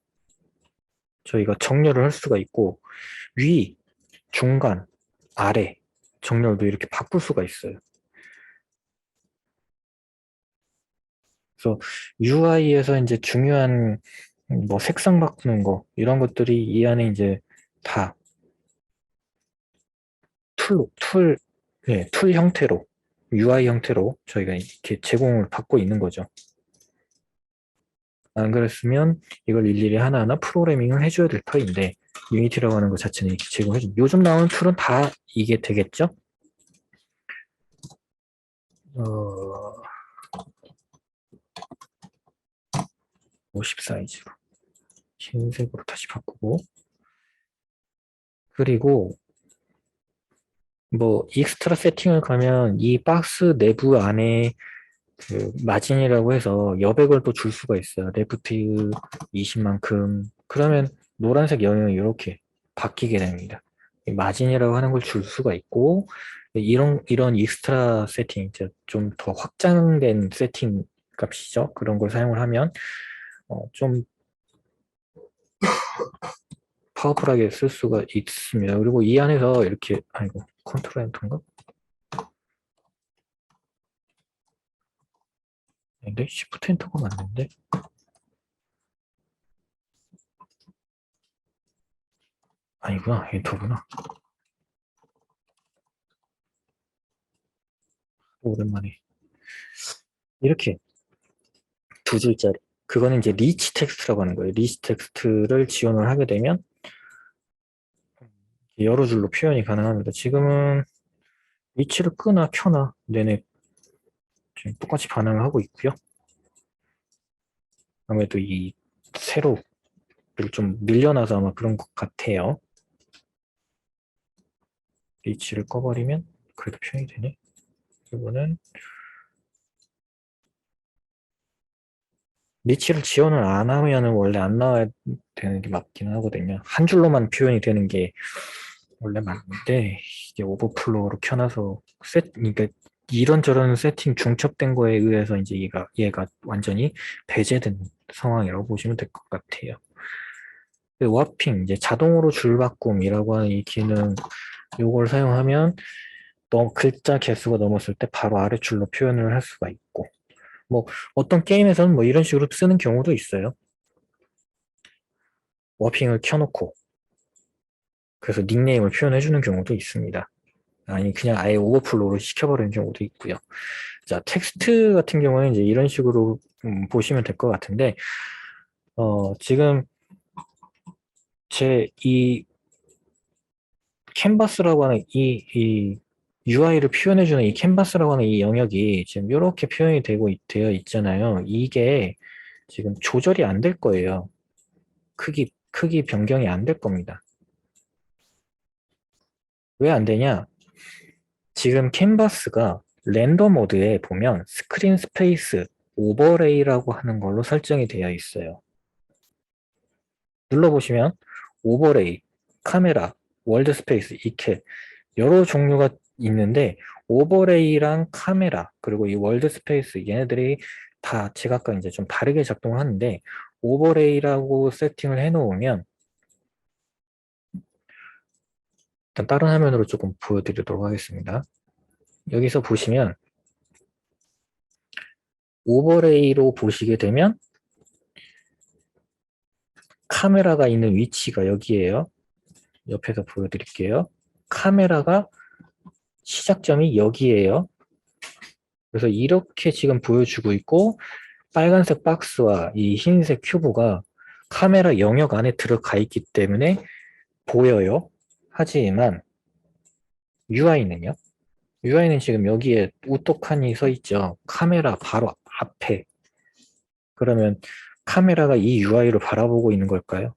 저희가 정렬을 할 수가 있고 위, 중간, 아래 정렬도 이렇게 바꿀 수가 있어요. 그래서 UI에서 이제 중요한 뭐 색상 바꾸는 거 이런 것들이 이 안에 이제 다 툴 형태로 UI 형태로 저희가 이렇게 제공을 받고 있는 거죠. 안 그랬으면 이걸 일일이 하나하나 프로그래밍을 해줘야 될 터인데 유니티라고 하는 것 자체는 이렇게 제공해줘. 요즘 나오는 툴은 다 이게 되겠죠? 50 사이즈로 흰색으로 다시 바꾸고 그리고 뭐 익스트라 세팅을 가면 이 박스 내부 안에 그 마진이라고 해서 여백을 또 줄 수가 있어요. 레프트 20만큼 그러면 노란색 영역이 이렇게 바뀌게 됩니다. 마진이라고 하는 걸 줄 수가 있고 이런 익스트라 세팅 좀 더 확장된 세팅 값이죠. 그런 걸 사용을 하면 좀 파워풀하게 쓸 수가 있습니다. 그리고 이 안에서 이렇게 아이고 컨트롤 엔터인가? 근데 시프트 엔터가 맞는데 아니구나 엔터구나. 오랜만에 이렇게 두 줄짜리 그거는 이제 리치 텍스트라고 하는 거예요. 리치 텍스트를 지원을 하게 되면 여러 줄로 표현이 가능합니다. 지금은 위치를 끄나 켜나 내내 지금 똑같이 반응을 하고 있고요. 아무래도 이 세로를 좀 밀려나서 아마 그런 것 같아요. 리치를 꺼버리면 그래도 표현이 되네. 이거는 리치를 지원을 안 하면 원래 안 나와야 되는 게 맞긴 하거든요. 한 줄로만 표현이 되는 게 원래 맞는데 이게 오버플로우로 켜놔서 그러니까 이런저런 세팅 중첩된 거에 의해서 이제 얘가 완전히 배제된 상황이라고 보시면 될 것 같아요. 워핑 이제 자동으로 줄 바꿈이라고 하는 이 기능 요걸 사용하면 글자 개수가 넘었을 때 바로 아래줄로 표현을 할 수가 있고 뭐 어떤 게임에서는 뭐 이런 식으로 쓰는 경우도 있어요. 워핑을 켜놓고 그래서 닉네임을 표현해주는 경우도 있습니다. 아니 그냥 아예 오버플로우로 시켜버리는 경우도 있고요. 자 텍스트 같은 경우는 이제 이런 식으로 보시면 될 것 같은데 지금 제 이 캔버스라고 하는 이 UI를 표현해주는 이 캔버스라고 하는 이 영역이 지금 이렇게 표현이 되어 있잖아요. 이게 지금 조절이 안 될 거예요. 크기 변경이 안 될 겁니다. 왜 안 되냐? 지금 캔버스가 렌더 모드에 보면 스크린 스페이스 오버레이라고 하는 걸로 설정이 되어 있어요. 눌러보시면 오버레이, 카메라, 월드 스페이스 이렇게 여러 종류가 있는데 오버레이랑 카메라 그리고 이 월드 스페이스 얘네들이 다 제각각 이제 좀 다르게 작동을 하는데 오버레이라고 세팅을 해 놓으면 일단 다른 화면으로 조금 보여드리도록 하겠습니다. 여기서 보시면 오버레이로 보시게 되면 카메라가 있는 위치가 여기에요. 옆에서 보여드릴게요. 카메라가 시작점이 여기에요. 그래서 이렇게 지금 보여주고 있고 빨간색 박스와 이 흰색 큐브가 카메라 영역 안에 들어가 있기 때문에 보여요. 하지만 UI는요? UI는 지금 여기에 우뚝하니 서 있죠. 카메라 바로 앞에. 그러면 카메라가 이 UI를 바라보고 있는 걸까요?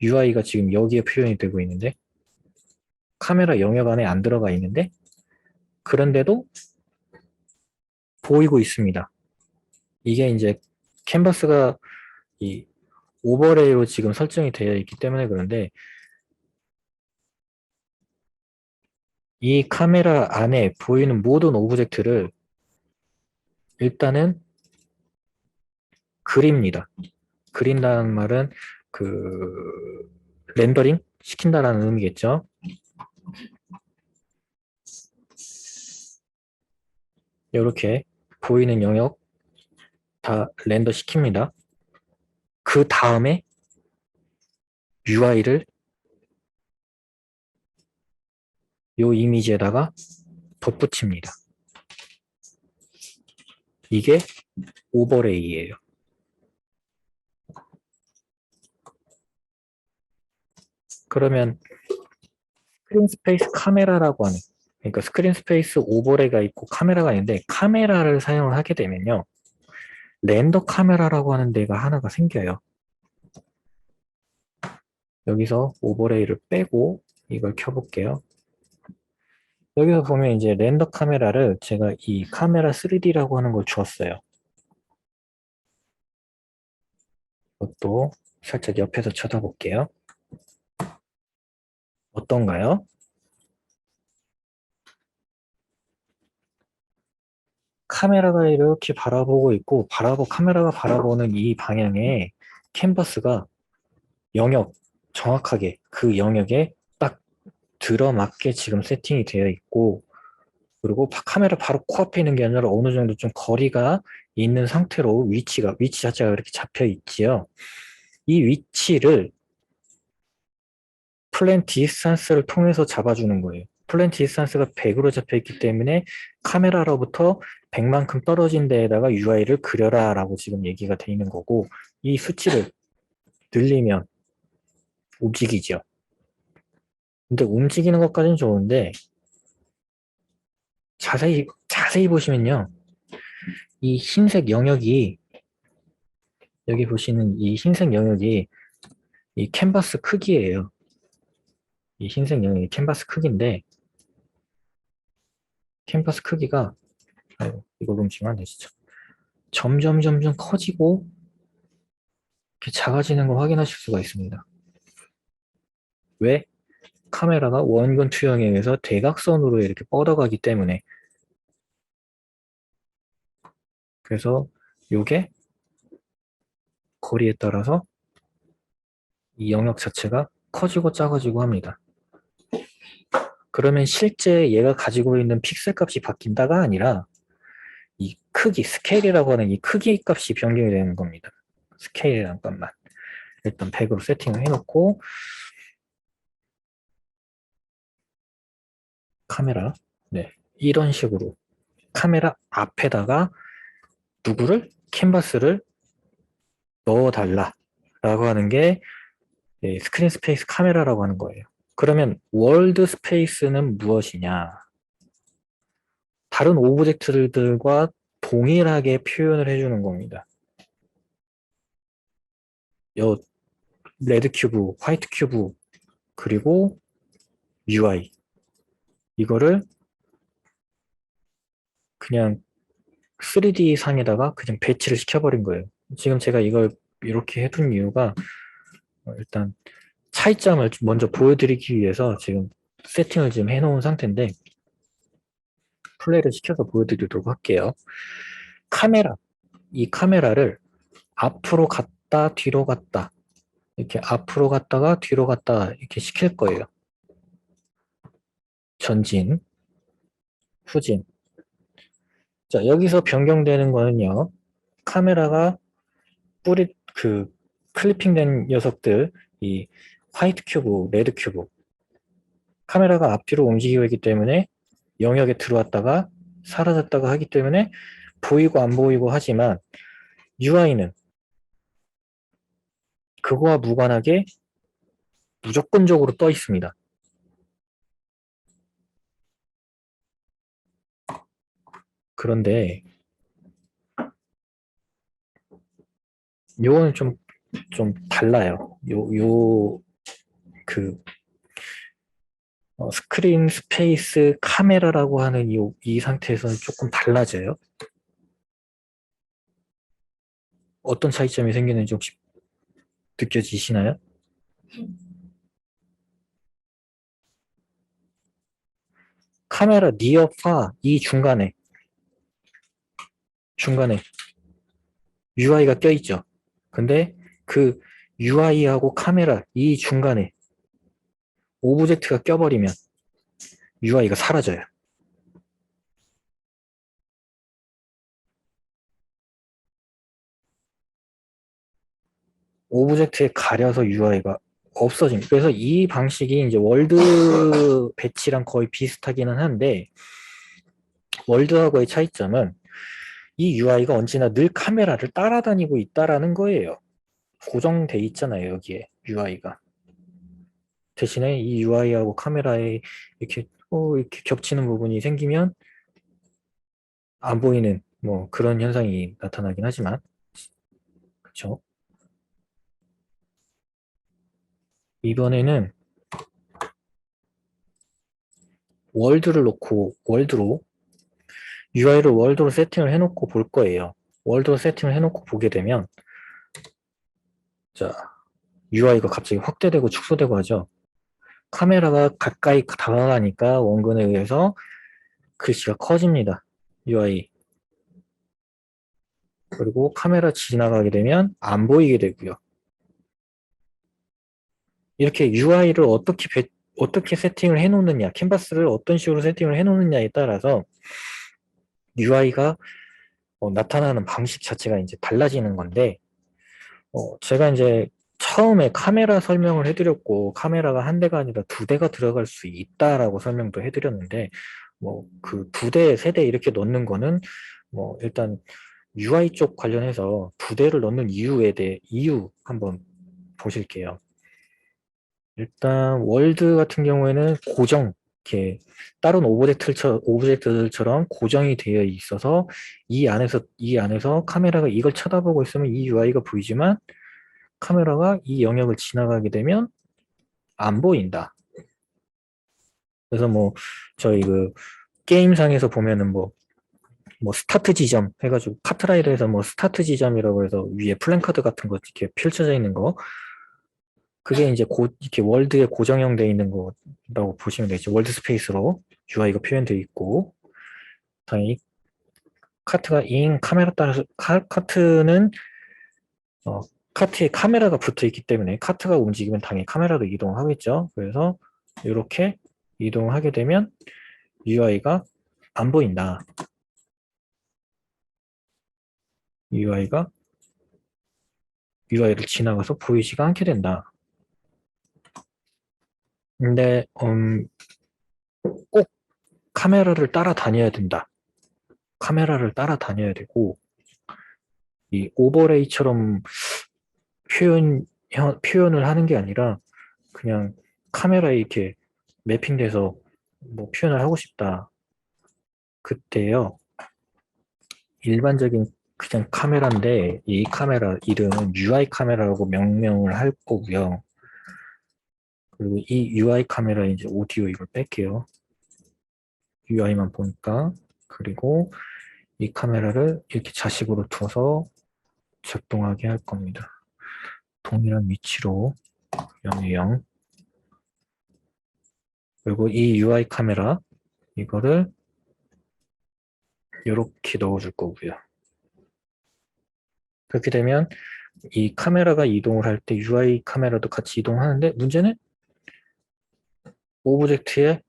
UI가 지금 여기에 표현이 되고 있는데 카메라 영역 안에 안 들어가 있는데 그런데도 보이고 있습니다. 이게 이제 캔버스가 이 오버레이로 지금 설정이 되어 있기 때문에 그런데 이 카메라 안에 보이는 모든 오브젝트를 일단은 그립니다. 그린다는 말은 그 렌더링 시킨다라는 의미겠죠. 이렇게 보이는 영역 다 렌더 시킵니다. 그 다음에 UI를 이 이미지에다가 덧붙입니다. 이게 오버레이예요. 그러면 스크린 스페이스 카메라라고 하는, 그러니까 스크린 스페이스 오버레이가 있고 카메라가 있는데, 카메라를 사용을 하게 되면요, 렌더 카메라라고 하는 데가 하나가 생겨요. 여기서 오버레이를 빼고 이걸 켜볼게요. 여기서 보면 이제 렌더 카메라를 제가 이 카메라 3D라고 하는 걸 주었어요. 이것도 살짝 옆에서 쳐다볼게요. 어떤가요? 카메라가 이렇게 바라보고 있고, 카메라가 바라보는 이 방향에 캔버스가 영역, 정확하게 그 영역에 딱 들어맞게 지금 세팅이 되어 있고, 그리고 카메라 바로 코앞에 있는 게 아니라 어느 정도 좀 거리가 있는 상태로 위치 자체가 이렇게 잡혀 있지요. 이 위치를 플랜 디스턴스를 통해서 잡아주는 거예요. 플랜 디스턴스가 100으로 잡혀 있기 때문에 카메라로부터 100만큼 떨어진 데에다가 UI를 그려라 라고 지금 얘기가 돼 있는 거고, 이 수치를 늘리면 움직이죠. 근데 움직이는 것까지는 좋은데 자세히 보시면요, 이 흰색 영역이, 여기 보시는 이 흰색 영역이 이 캔버스 크기예요. 이 흰색 영역이 캔버스 크기인데, 캔버스 크기가, 아이고, 이거 움직이면 안 되시죠. 점점 커지고 이렇게 작아지는 걸 확인하실 수가 있습니다. 왜? 카메라가 원근 투영에 의해서 대각선으로 이렇게 뻗어가기 때문에. 그래서 이게 거리에 따라서 이 영역 자체가 커지고 작아지고 합니다. 그러면 실제 얘가 가지고 있는 픽셀 값이 바뀐다가 아니라 이 크기, 스케일이라고 하는 이 크기 값이 변경이 되는 겁니다. 스케일이라는 것만. 일단 100으로 세팅을 해놓고, 카메라, 네, 이런 식으로 카메라 앞에다가 누구를? 캔버스를 넣어달라 라고 하는 게 스크린 스페이스 카메라라고 하는 거예요. 그러면 월드 스페이스는 무엇이냐? 다른 오브젝트들과 동일하게 표현을 해주는 겁니다. 요 레드 큐브, 화이트 큐브, 그리고 UI, 이거를 그냥 3D 상에다가 그냥 배치를 시켜버린 거예요. 지금 제가 이걸 이렇게 해둔 이유가 일단 차이점을 먼저 보여드리기 위해서 지금 세팅을 지금 해놓은 상태인데, 플레이를 시켜서 보여드리도록 할게요. 이 카메라를 앞으로 갔다 뒤로 갔다, 이렇게 앞으로 갔다가 뒤로 갔다 이렇게 시킬 거예요. 전진, 후진. 자, 여기서 변경되는 거는요, 카메라가 클리핑된 녀석들, 이 화이트 큐브, 레드 큐브, 카메라가 앞뒤로 움직이고 있기 때문에 영역에 들어왔다가 사라졌다가 하기 때문에 보이고 안 보이고 하지만, UI는 그거와 무관하게 무조건적으로 떠 있습니다. 그런데 요거는 좀 달라요. 그 스크린 스페이스 카메라라고 하는 이 상태에서는 조금 달라져요. 어떤 차이점이 생기는지 혹시 느껴지시나요? 카메라 니어 파 이 중간에 UI가 껴있죠. 근데 그 UI하고 카메라 이 중간에 오브젝트가 껴버리면 UI가 사라져요. 오브젝트에 가려서 UI가 없어집니다. 그래서 이 방식이 이제 월드 배치랑 거의 비슷하기는 한데 월드하고의 차이점은 이 UI가 언제나 늘 카메라를 따라다니고 있다라는 거예요. 고정돼 있잖아요, 여기에 UI가. 대신에 이 UI하고 카메라에 이렇게 겹치는 부분이 생기면 안 보이는 뭐 그런 현상이 나타나긴 하지만 그렇죠. 이번에는 월드로 UI를 월드로 세팅을 해놓고 볼 거예요. 월드로 세팅을 해놓고 보게 되면 자 UI가 갑자기 확대되고 축소되고 하죠. 카메라가 가까이 다가가니까 원근에 의해서 글씨가 커집니다. UI. 그리고 카메라 지나가게 되면 안 보이게 되고요. 이렇게 UI를 어떻게 세팅을 해놓느냐, 캔버스를 어떤 식으로 세팅을 해놓느냐에 따라서 UI가 나타나는 방식 자체가 이제 달라지는 건데, 제가 이제 처음에 카메라 설명을 해드렸고, 카메라가 한 대가 아니라 두 대가 들어갈 수 있다라고 설명도 해드렸는데, 뭐, 그 두 대, 세 대 이렇게 넣는 거는, 뭐, 일단 UI 쪽 관련해서 두 대를 넣는 이유 한번 보실게요. 일단 월드 같은 경우에는 이렇게 다른 오브젝트들처럼 고정이 되어 있어서 이 안에서 카메라가 이걸 쳐다보고 있으면 이 UI가 보이지만 카메라가 이 영역을 지나가게 되면 안 보인다. 그래서 뭐 저희 그 게임상에서 보면은 뭐 스타트 지점 해가지고 카트라이더에서 뭐 스타트 지점이라고 해서 위에 플랜카드 같은 거 이렇게 펼쳐져 있는 거 그게 이제 이렇게 월드에 고정형되어 있는 거라고 보시면 되죠. 월드 스페이스로 UI가 표현되어 있고, 당연히 카트가 인 카메라 따라서 카트는 어, 카트에 카메라가 붙어 있기 때문에 카트가 움직이면 당연히 카메라도 이동하겠죠. 그래서 이렇게 이동하게 되면 UI가 안 보인다. UI가 UI를 지나가서 보이지가 않게 된다. 근데 꼭 카메라를 따라다녀야 된다. 카메라를 따라다녀야 되고 이 오버레이처럼 표현을 하는 게 아니라 그냥 카메라에 이렇게 매핑돼서 뭐 표현을 하고 싶다. 그때요. 일반적인 그냥 카메라인데 이 카메라 이름은 UI 카메라라고 명명을 할 거고요. 그리고 이 UI 카메라 이제 오디오 이걸 뺄게요. UI만 보니까 그리고 이 카메라를 이렇게 자식으로 둬서 작동하게 할 겁니다. 동일한 위치로 0에 0 그리고 이 UI 카메라 이거를 이렇게 넣어줄 거고요. 그렇게 되면 이 카메라가 이동을 할 때 UI 카메라도 같이 이동하는데 문제는 오브젝트에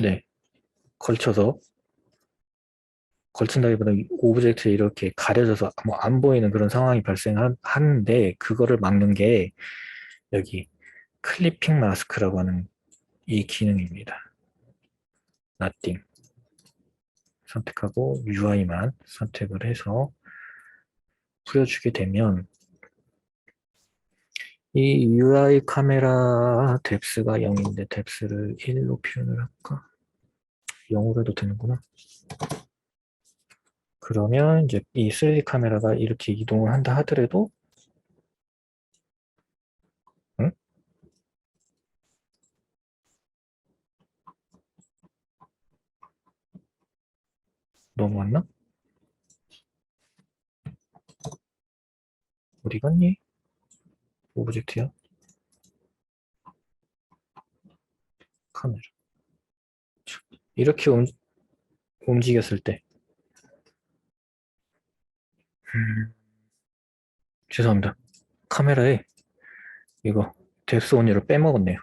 네, 걸쳐서 걸친다기보다 오브젝트에 이렇게 가려져서 뭐 안 보이는 그런 상황이 발생하는데 그거를 막는 게 여기 클리핑 마스크라고 하는 이 기능입니다. Nothing 선택하고 UI만 선택을 해서 뿌려주게 되면 이 UI 카메라 뎁스가 0인데 뎁스를 1로 표현을 할까? 0으로 해도 되는구나. 그러면 이제 이 3D 카메라가 이렇게 이동을 한다 하더라도 응? 넘어왔나? 어디 갔니? 오브젝트야? 카메라. 이렇게 움직였을 때. 음, 죄송합니다. 카메라에 이거 뎁스 온리를 빼먹었네요.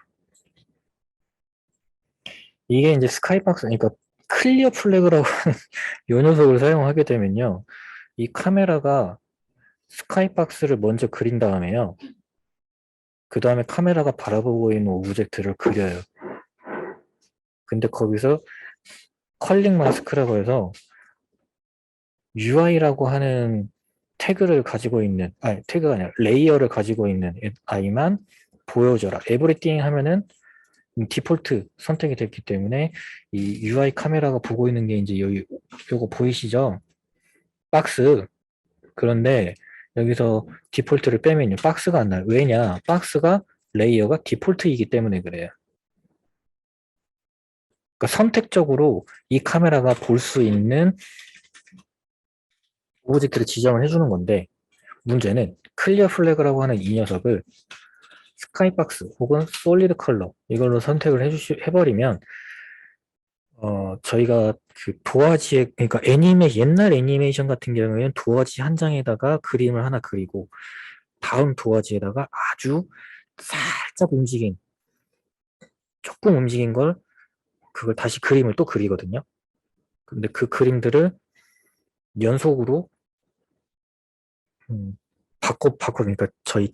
이게 이제 스카이박스, 그러니까 클리어 플래그라고 하는 요 녀석을 사용하게 되면요. 이 카메라가 스카이박스를 먼저 그린 다음에요. 그 다음에 카메라가 바라보고 있는 오브젝트를 그려요. 근데 거기서 컬링 마스크라고 해서 UI라고 하는 태그를 가지고 있는, 아니, 태그가 아니라 레이어를 가지고 있는 아이만 보여줘라. 에브리띵 하면은 디폴트 선택이 됐기 때문에 이 UI 카메라가 보고 있는 게 이제 여기, 요거 보이시죠? 박스. 그런데 여기서 디폴트를 빼면요. 박스가 안 나요. 왜냐? 박스가 레이어가 디폴트이기 때문에 그래요. 그러니까 선택적으로 이 카메라가 볼 수 있는 오브젝트를 지정을 해주는 건데 문제는 클리어 플래그라고 하는 이 녀석을 스카이박스 혹은 솔리드 컬러 이걸로 선택을 해버리면 저희가 그 도화지에 그러니까 옛날 애니메이션 같은 경우에는 도화지 한 장에다가 그림을 하나 그리고 다음 도화지에다가 아주 살짝 조금 움직인 걸 그걸 다시 그림을 또 그리거든요. 근데 그 그림들을 연속으로 그러니까 저희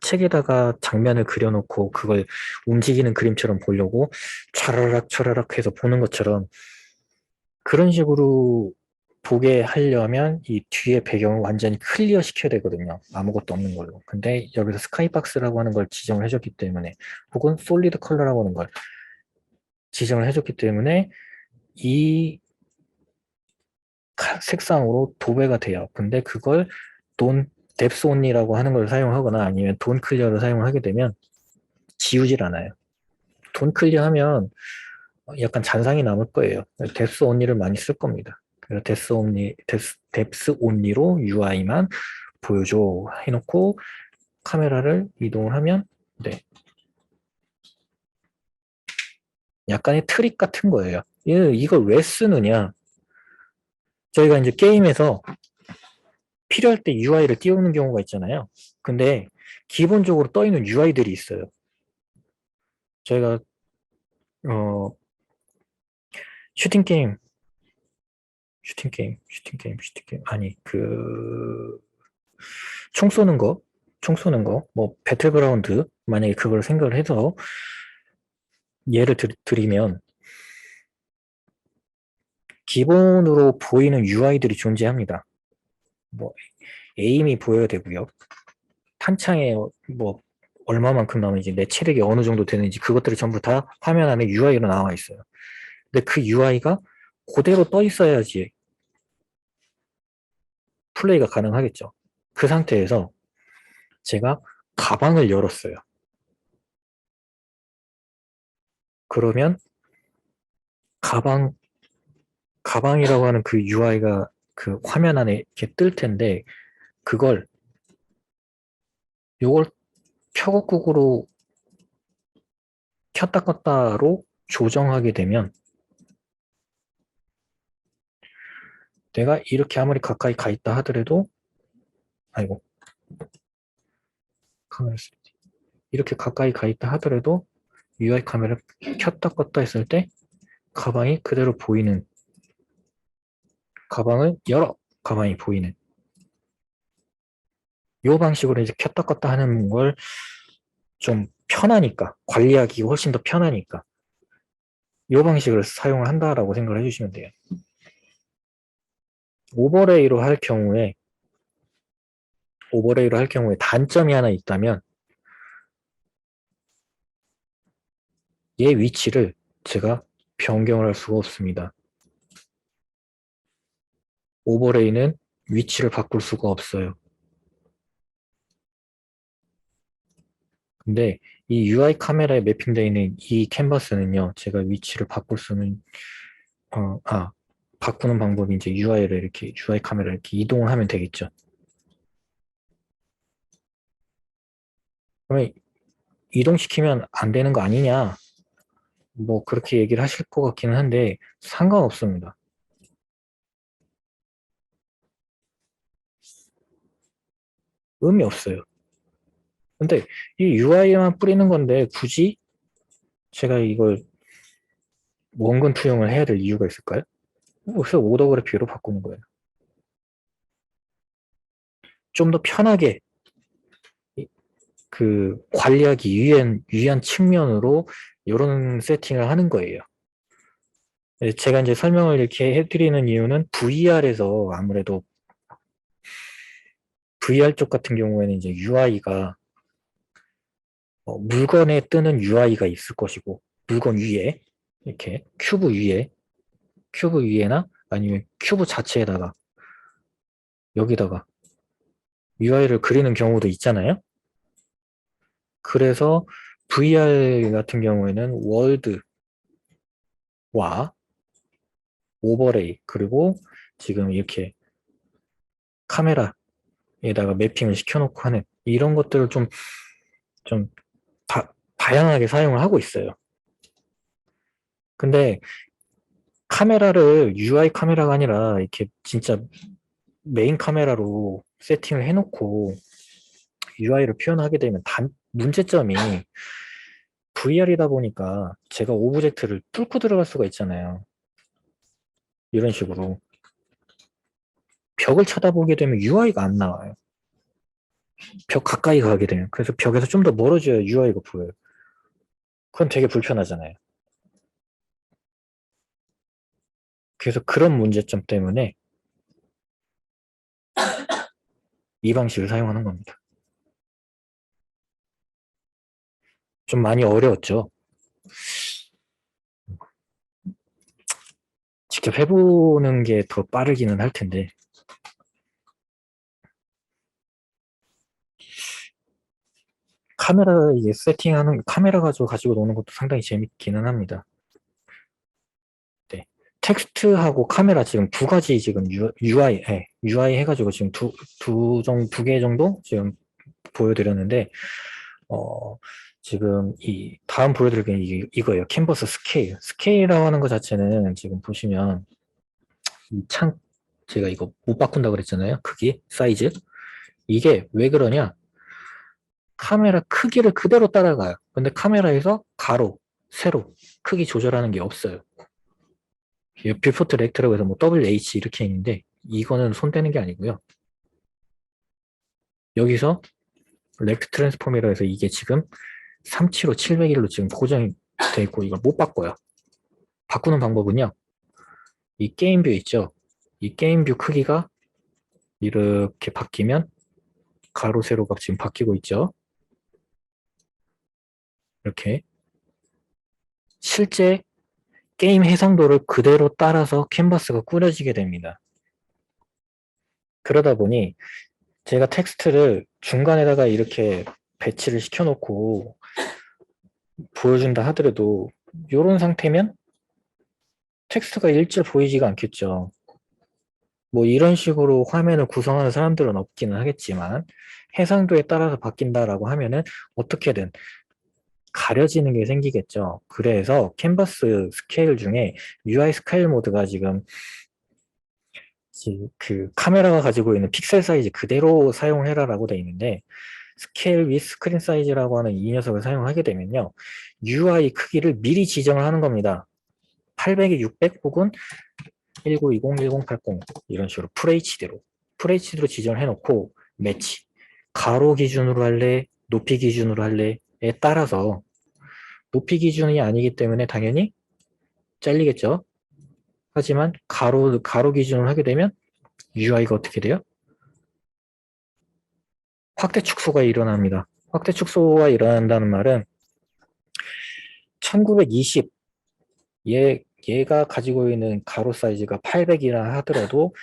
책에다가 장면을 그려놓고 그걸 움직이는 그림처럼 보려고 차라락 해서 보는 것처럼 그런 식으로 보게 하려면 이 뒤에 배경을 완전히 클리어 시켜야 되거든요. 아무것도 없는 걸로. 근데 여기서 스카이박스라고 하는 걸 지정을 해줬기 때문에 혹은 솔리드 컬러라고 하는 걸 지정을 해줬기 때문에 이 색상으로 도배가 돼요. 근데 그걸 돈 뎁스 온리라고 하는 걸 사용하거나 아니면 돈 클리어를 사용하게 되면 지우질 않아요. 돈 클리어 하면 약간 잔상이 남을 거예요. 뎁스 온리를 많이 쓸 겁니다. 그래서 뎁스 온리로 UI만 보여줘 해놓고 카메라를 이동을 하면 네. 약간의 트릭 같은 거예요. 이걸 왜 쓰느냐? 저희가 이제 게임에서 필요할 때 UI를 띄우는 경우가 있잖아요. 근데 기본적으로 떠 있는 UI들이 있어요. 저희가 어 슈팅 게임 아니 그 총 쏘는 거 뭐 배틀그라운드 만약에 그걸 생각을 해서 예를 드리면 기본으로 보이는 UI들이 존재합니다. 뭐 에임이 보여야 되고요. 탄창에 뭐 얼마만큼 나오는지 내 체력이 어느 정도 되는지 그것들이 전부 다 화면 안에 UI로 나와 있어요. 근데 그 UI가 그대로 떠 있어야지 플레이가 가능하겠죠. 그 상태에서 제가 가방을 열었어요. 그러면 가방이라고 하는 그 UI가 그 화면 안에 이렇게 뜰 텐데 요걸 켜곡국으로 켰다 껐다로 조정하게 되면 내가 이렇게 아무리 가까이 가 있다 하더라도 아이고 카메라 이렇게 가까이 가 있다 하더라도 UI 카메라를 켰다 껐다 했을 때 가방이 그대로 보이는 가방을 열어 가방이 보이는 이 방식으로 이제 켰다 껐다 하는 걸 좀 편하니까 관리하기 훨씬 더 편하니까 이 방식을 사용을 한다라고 생각을 해주시면 돼요. 오버레이로 할 경우에 단점이 하나 있다면 얘 위치를 제가 변경을 할 수가 없습니다. 오버레이는 위치를 바꿀 수가 없어요. 근데 이 UI 카메라에 매핑되어 있는 이 캔버스는요, 제가 위치를 바꿀 수는, 바꾸는 방법이 이제 UI 카메라를 이렇게 이동을 하면 되겠죠. 그러면 이동시키면 안 되는 거 아니냐? 뭐 그렇게 얘기를 하실 것 같기는 한데 상관없습니다. 의미 없어요. 근데 이 UI만 뿌리는 건데 굳이 제가 이걸 원근 투영을 해야 될 이유가 있을까요? 그래서 오더그래픽으로 바꾸는 거예요. 좀 더 편하게 그 관리하기 위한 측면으로 이런 세팅을 하는 거예요. 제가 이제 설명을 이렇게 해드리는 이유는 VR에서 아무래도 VR 쪽 같은 경우에는 이제 UI가 물건에 뜨는 UI가 있을 것이고 물건 위에 이렇게 큐브 위에나 아니면 큐브 자체에다가 여기다가 UI를 그리는 경우도 있잖아요. 그래서 VR 같은 경우에는 월드와 오버레이 그리고 지금 이렇게 카메라에다가 매핑을 시켜놓고 하는 이런 것들을 좀 다양하게 사용을 하고 있어요. 근데 카메라를 UI 카메라가 아니라 이렇게 진짜 메인 카메라로 세팅을 해놓고 UI를 표현하게 되면 문제점이 VR이다 보니까 제가 오브젝트를 뚫고 들어갈 수가 있잖아요. 이런 식으로. 벽을 쳐다보게 되면 UI가 안 나와요. 벽 가까이 가게 되면. 그래서 벽에서 좀 더 멀어져야 UI가 보여요. 그건 되게 불편하잖아요. 그래서 그런 문제점 때문에 이 방식을 사용하는 겁니다. 좀 많이 어려웠죠. 직접 해보는 게 더 빠르기는 할 텐데. 카메라 이게 세팅하는 카메라 가지고 노는 것도 상당히 재밌기는 합니다. 네. 텍스트하고 카메라 지금 두 가지 지금 UI 해가지고 지금 두 개 정도 지금 보여드렸는데, 어, 지금 이 다음 보여드릴 게 이거예요. 캔버스 스케일. 스케일이라고 하는 것 자체는 지금 보시면 이 제가 이거 못 바꾼다 그랬잖아요. 크기, 사이즈. 이게 왜 그러냐? 카메라 크기를 그대로 따라가요. 근데 카메라에서 가로, 세로 크기 조절하는 게 없어요. 뷰포트 렉트라고 해서 뭐 WH 이렇게 있는데 이거는 손 떼는 게 아니고요. 여기서 렉트 트랜스폼이라 해서 이게 지금 375, 701로 지금 고정이 돼 있고 이걸 못 바꿔요. 바꾸는 방법은요. 이 게임 뷰 있죠? 이 게임 뷰 크기가 이렇게 바뀌면 가로, 세로가 지금 바뀌고 있죠? 이렇게 실제 게임 해상도를 그대로 따라서 캔버스가 꾸려지게 됩니다. 그러다 보니 제가 텍스트를 중간에다가 이렇게 배치를 시켜놓고 보여준다 하더라도 이런 상태면 텍스트가 일절 보이지가 않겠죠. 뭐 이런 식으로 화면을 구성하는 사람들은 없기는 하겠지만 해상도에 따라서 바뀐다라고 하면은 어떻게든 가려지는 게 생기겠죠. 그래서 캔버스 스케일 중에 UI 스케일 모드가 지금 그 카메라가 가지고 있는 픽셀 사이즈 그대로 사용해라라고 되어 있는데 스케일 위 스크린 사이즈라고 하는 이 녀석을 사용하게 되면요. UI 크기를 미리 지정을 하는 겁니다. 800에 600 혹은 1920, 1080 이런 식으로 FHD로 지정을 해놓고 매치 가로 기준으로 할래 높이 기준으로 할래에 따라서 높이 기준이 아니기 때문에 당연히 잘리겠죠. 하지만 가로 기준으로 하게 되면 UI가 어떻게 돼요? 확대 축소가 일어납니다. 확대 축소가 일어난다는 말은 1920 얘가 가지고 있는 가로 사이즈가 800이라 하더라도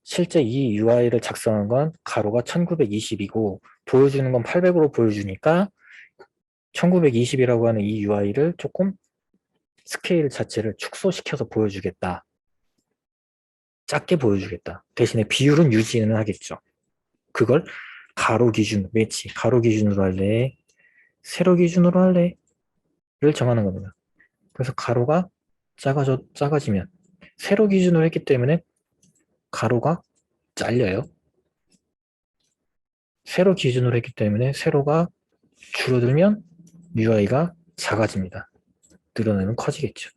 실제 이 UI를 작성한 건 가로가 1920이고 보여주는 건 800으로 보여주니까 1920이라고 하는 이 UI를 조금 스케일 자체를 축소시켜서 보여주겠다. 작게 보여주겠다. 대신에 비율은 유지는 하겠죠. 그걸 가로 기준, 매치, 가로 기준으로 할래, 세로 기준으로 할래? 를 정하는 겁니다. 그래서 가로가 작아지면 세로 기준으로 했기 때문에 가로가 잘려요. 세로 기준으로 했기 때문에 세로가 줄어들면 UI가 작아집니다. 늘어나면 커지겠죠.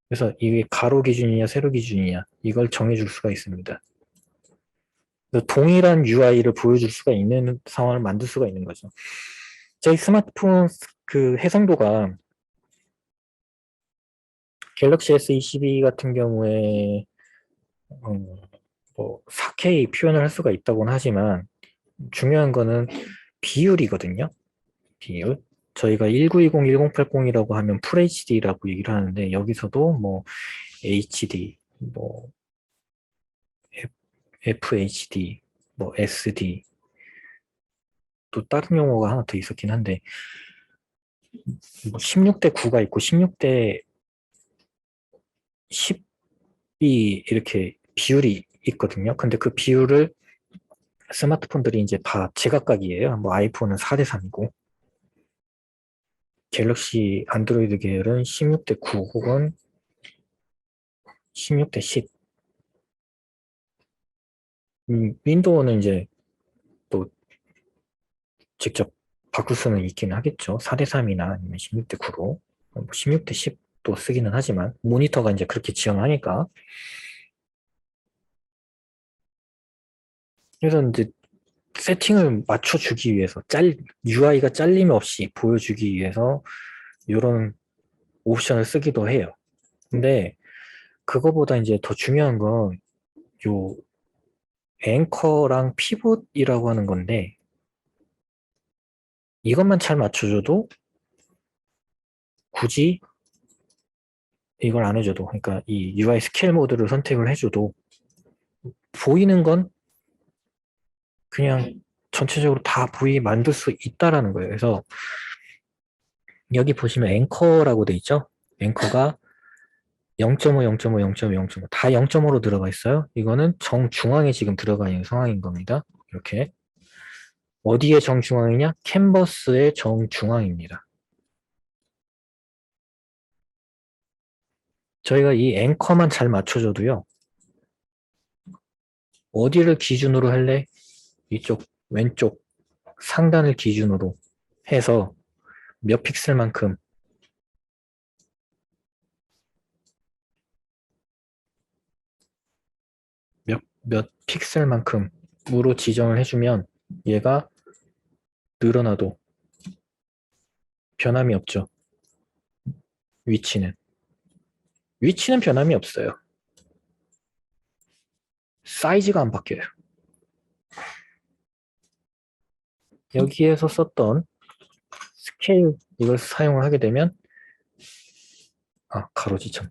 그래서 이게 가로 기준이냐 세로 기준이냐 이걸 정해줄 수가 있습니다. 동일한 UI를 보여줄 수가 있는 상황을 만들 수가 있는 거죠. 저희 스마트폰 그 해상도가 갤럭시 S22 같은 경우에 뭐 4K 표현을 할 수가 있다고는 하지만 중요한 거는 비율이거든요. 비율. 저희가 1920, 1080이라고 하면 FHD라고 얘기를 하는데 여기서도 뭐 HD, 뭐 FHD, 뭐 SD 또 다른 용어가 하나 더 있었긴 한데 뭐 16대 9가 있고 16대 10이 이렇게 비율이 있거든요. 근데 그 비율을 스마트폰들이 이제 다 제각각이에요. 뭐 아이폰은 4대 3이고 갤럭시 안드로이드 계열은 16대 9 혹은 16대 10. 윈도우는 이제 또 직접 바꿀 수는 있긴 하겠죠. 4대 3이나 아니면 16대 9로. 16대 10도 쓰기는 하지만 모니터가 이제 그렇게 지원하니까. 그래서 이제 세팅을 맞춰주기 위해서 UI가 잘림 없이 보여주기 위해서 이런 옵션을 쓰기도 해요. 근데 그거보다 이제 더 중요한 건 요 앵커랑 피봇이라고 하는 건데 이것만 잘 맞춰줘도 굳이 이걸 안 해줘도 그러니까 이 UI 스케일 모드를 선택을 해줘도 보이는 건 그냥 전체적으로 다 보이 만들 수 있다라는 거예요. 그래서 여기 보시면 앵커라고 돼 있죠? 앵커가 0.5, 0.5, 0.5, 0.5 다 0.5로 들어가 있어요. 이거는 정중앙에 지금 들어가 있는 상황인 겁니다. 이렇게 어디에 정중앙이냐? 캔버스의 정중앙입니다. 저희가 이 앵커만 잘 맞춰줘도요. 어디를 기준으로 할래? 이쪽 왼쪽 상단을 기준으로 해서 몇 픽셀만큼 몇 픽셀만큼으로 지정을 해주면 얘가 늘어나도 변함이 없죠. 위치는 변함이 없어요. 사이즈가 안 바뀌어요. 여기에서 썼던 스케일 이걸 사용을 하게 되면 가로지점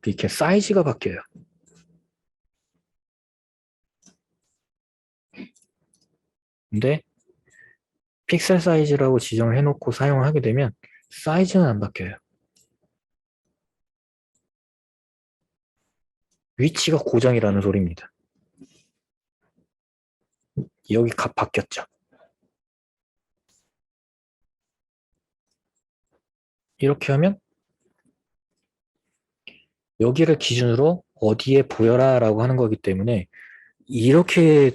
이렇게 사이즈가 바뀌어요. 근데 픽셀 사이즈라고 지정을 해놓고 사용을 하게 되면 사이즈는 안 바뀌어요. 위치가 고정이라는 소리입니다. 여기 값 바뀌었죠. 이렇게 하면 여기를 기준으로 어디에 보여라 라고 하는 거기 때문에 이렇게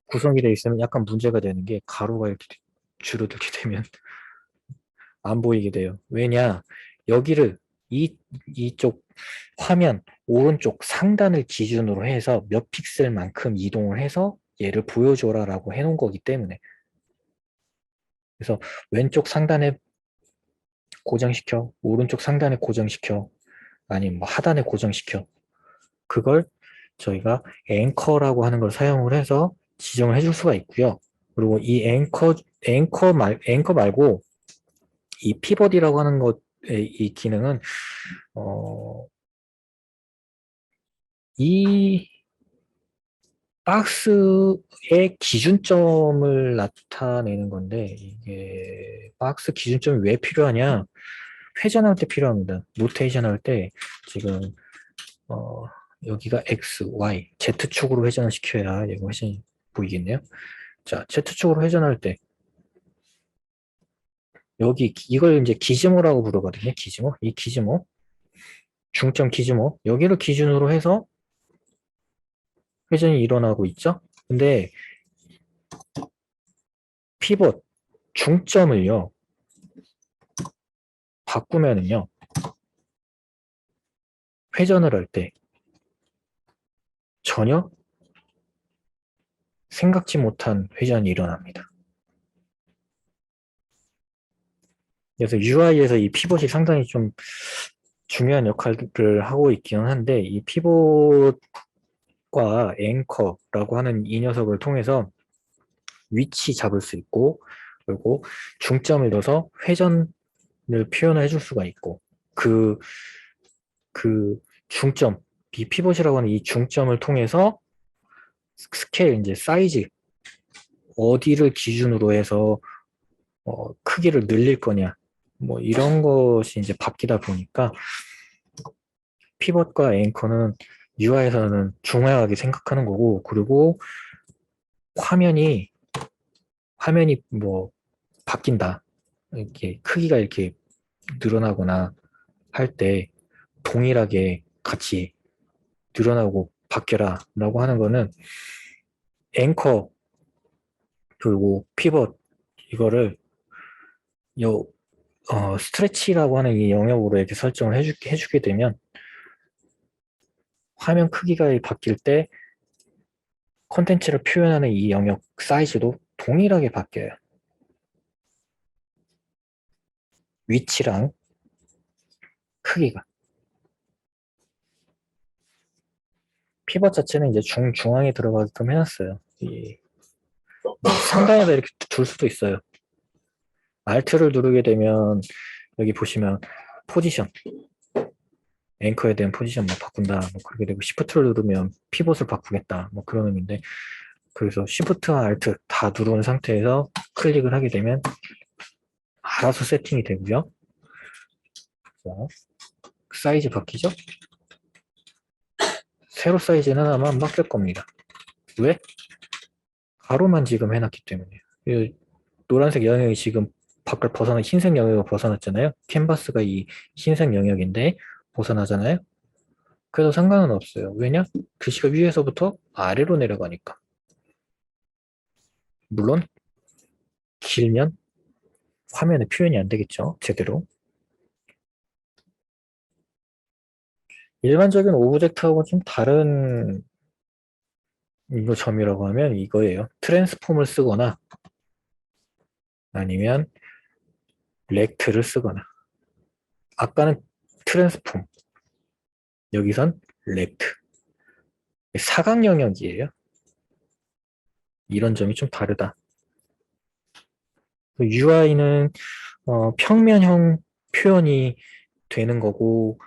구성이 되어 있으면 약간 문제가 되는 게 가로가 이렇게 줄어들게 되면 안 보이게 돼요. 왜냐? 여기를 이쪽 화면 오른쪽 상단을 기준으로 해서 몇 픽셀만큼 이동을 해서 얘를 보여줘라 라고 해놓은 거기 때문에 그래서 왼쪽 상단에 고정시켜 오른쪽 상단에 고정시켜 아니면 뭐 하단에 고정시켜 그걸 저희가 앵커라고 하는 걸 사용을 해서 지정을 해줄 수가 있고요. 그리고 이 앵커 말고 이 피벗이라고 하는 것의 이 기능은 이 박스의 기준점을 나타내는 건데 이게 박스 기준점이 왜 필요하냐? 회전할 때 필요합니다. 로테이션 할 때 지금 여기가 X, Y, Z축으로 회전을 시켜야 이거 회전이 보이겠네요. 자, Z축으로 회전할 때 여기 이걸 이제 기즈모라고 부르거든요. 기즈모. 이 기즈모. 중점 기즈모. 여기를 기준으로 해서 회전이 일어나고 있죠. 근데 피벗 중점을요. 바꾸면은요. 회전을 할 때 전혀 생각지 못한 회전이 일어납니다. 그래서 UI에서 이 피벗이 상당히 좀 중요한 역할을 하고 있기는 한데 이 피벗과 앵커라고 하는 이 녀석을 통해서 위치 잡을 수 있고 그리고 중점을 넣어서 회전을 표현해 줄 수가 있고 그, 그 중점, 이 피벗이라고 하는 이 중점을 통해서 스케일, 이제 사이즈, 어디를 기준으로 해서 크기를 늘릴 거냐 뭐 이런 것이 이제 바뀌다 보니까 피벗과 앵커는 UI에서는 중요하게 생각하는 거고 그리고 화면이 뭐 바뀐다 이렇게 크기가 이렇게 늘어나거나 할 때 동일하게 같이 늘어나고 바뀌어라 라고 하는 거는 앵커 그리고 피벗 이거를 스트레치라고 하는 이 영역으로 이렇게 설정을 해주게 되면 화면 크기가 바뀔 때 콘텐츠를 표현하는 이 영역 사이즈도 동일하게 바뀌어요. 위치랑 크기가. 피벗 자체는 이제 중앙에 들어가게끔 해놨어요. 상단에다 이렇게 둘 수도 있어요. Alt를 누르게 되면 여기 보시면 포지션, 앵커에 대한 포지션 뭐 바꾼다, 뭐 그렇게 되고 Shift를 누르면 피벗을 바꾸겠다, 뭐 그런 의미인데 그래서 Shift와 Alt 다 누른 상태에서 클릭을 하게 되면 알아서 세팅이 되고요. 자, 사이즈 바뀌죠? 세로 사이즈는 아마 안 바뀔 겁니다. 왜? 가로만 지금 해놨기 때문에. 이 노란색 영역이 지금 밖을 흰색 영역을 벗어났잖아요. 캔버스가 이 흰색 영역인데 벗어나잖아요. 그래도 상관은 없어요. 왜냐? 글씨가 위에서부터 아래로 내려가니까. 물론 길면 화면에 표현이 안 되겠죠. 제대로. 일반적인 오브젝트하고 좀 다른 이거 점이라고 하면 이거예요. 트랜스폼을 쓰거나 아니면 렉트를 쓰거나 아까는 트랜스폼 여기선 렉트 사각 영역이에요. 이런 점이 좀 다르다. UI는 평면형 표현이 되는 거고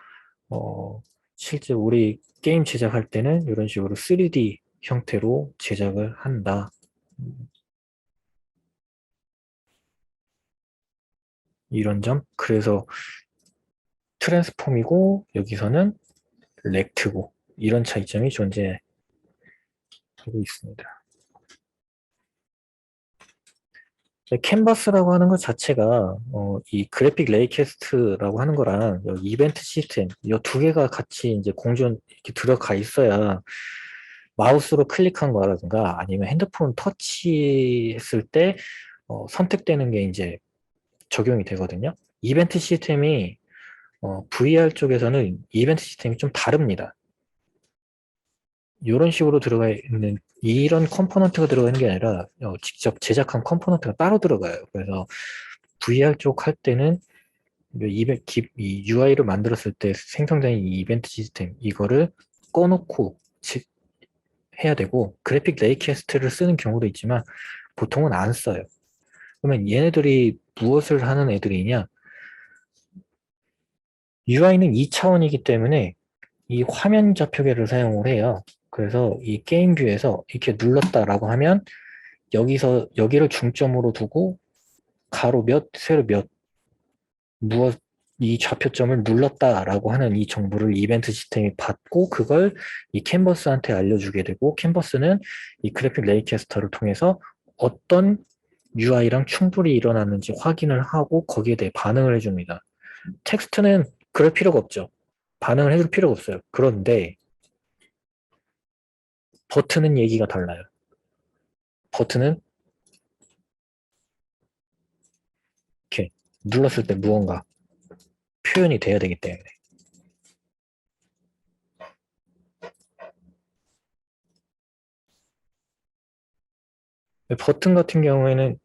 실제 우리 게임 제작할 때는 이런 식으로 3D 형태로 제작을 한다. 이런 점. 그래서 트랜스폼이고 여기서는 렉트고 이런 차이점이 존재하고 있습니다. 캔버스라고 하는 것 자체가 이 그래픽 레이캐스트라고 하는 거랑 이벤트 시스템 이 두 개가 같이 이제 공존 이렇게 들어가 있어야 마우스로 클릭한 거라든가 아니면 핸드폰 터치했을 때 선택되는 게 이제 적용이 되거든요. 이벤트 시스템이 VR 쪽에서는 이벤트 시스템이 좀 다릅니다. 이런 식으로 들어가 있는 이런 컴포넌트가 들어가 있는 게 아니라 직접 제작한 컴포넌트가 따로 들어가요. 그래서 VR 쪽 할 때는 이 UI를 만들었을 때 생성된 이 이벤트 시스템 이거를 꺼놓고 해야 되고 그래픽 레이캐스트를 쓰는 경우도 있지만 보통은 안 써요. 그러면 얘네들이 무엇을 하는 애들이냐? UI는 2차원이기 때문에 이 화면 좌표계를 사용을 해요. 그래서 이 게임 뷰에서 이렇게 눌렀다라고 하면 여기를 중점으로 두고 가로 몇, 세로 몇, 무엇 이 좌표점을 눌렀다라고 하는 이 정보를 이벤트 시스템이 받고 그걸 이 캔버스한테 알려주게 되고 캔버스는 이 그래픽 레이캐스터를 통해서 어떤 UI랑 충돌이 일어났는지 확인을 하고 거기에 대해 반응을 해줍니다. 텍스트는 그럴 필요가 없죠. 반응을 해줄 필요가 없어요. 그런데 버튼은 얘기가 달라요. 버튼은 이렇게 눌렀을 때 무언가 표현이 돼야 되기 때문에. 버튼 같은 경우에는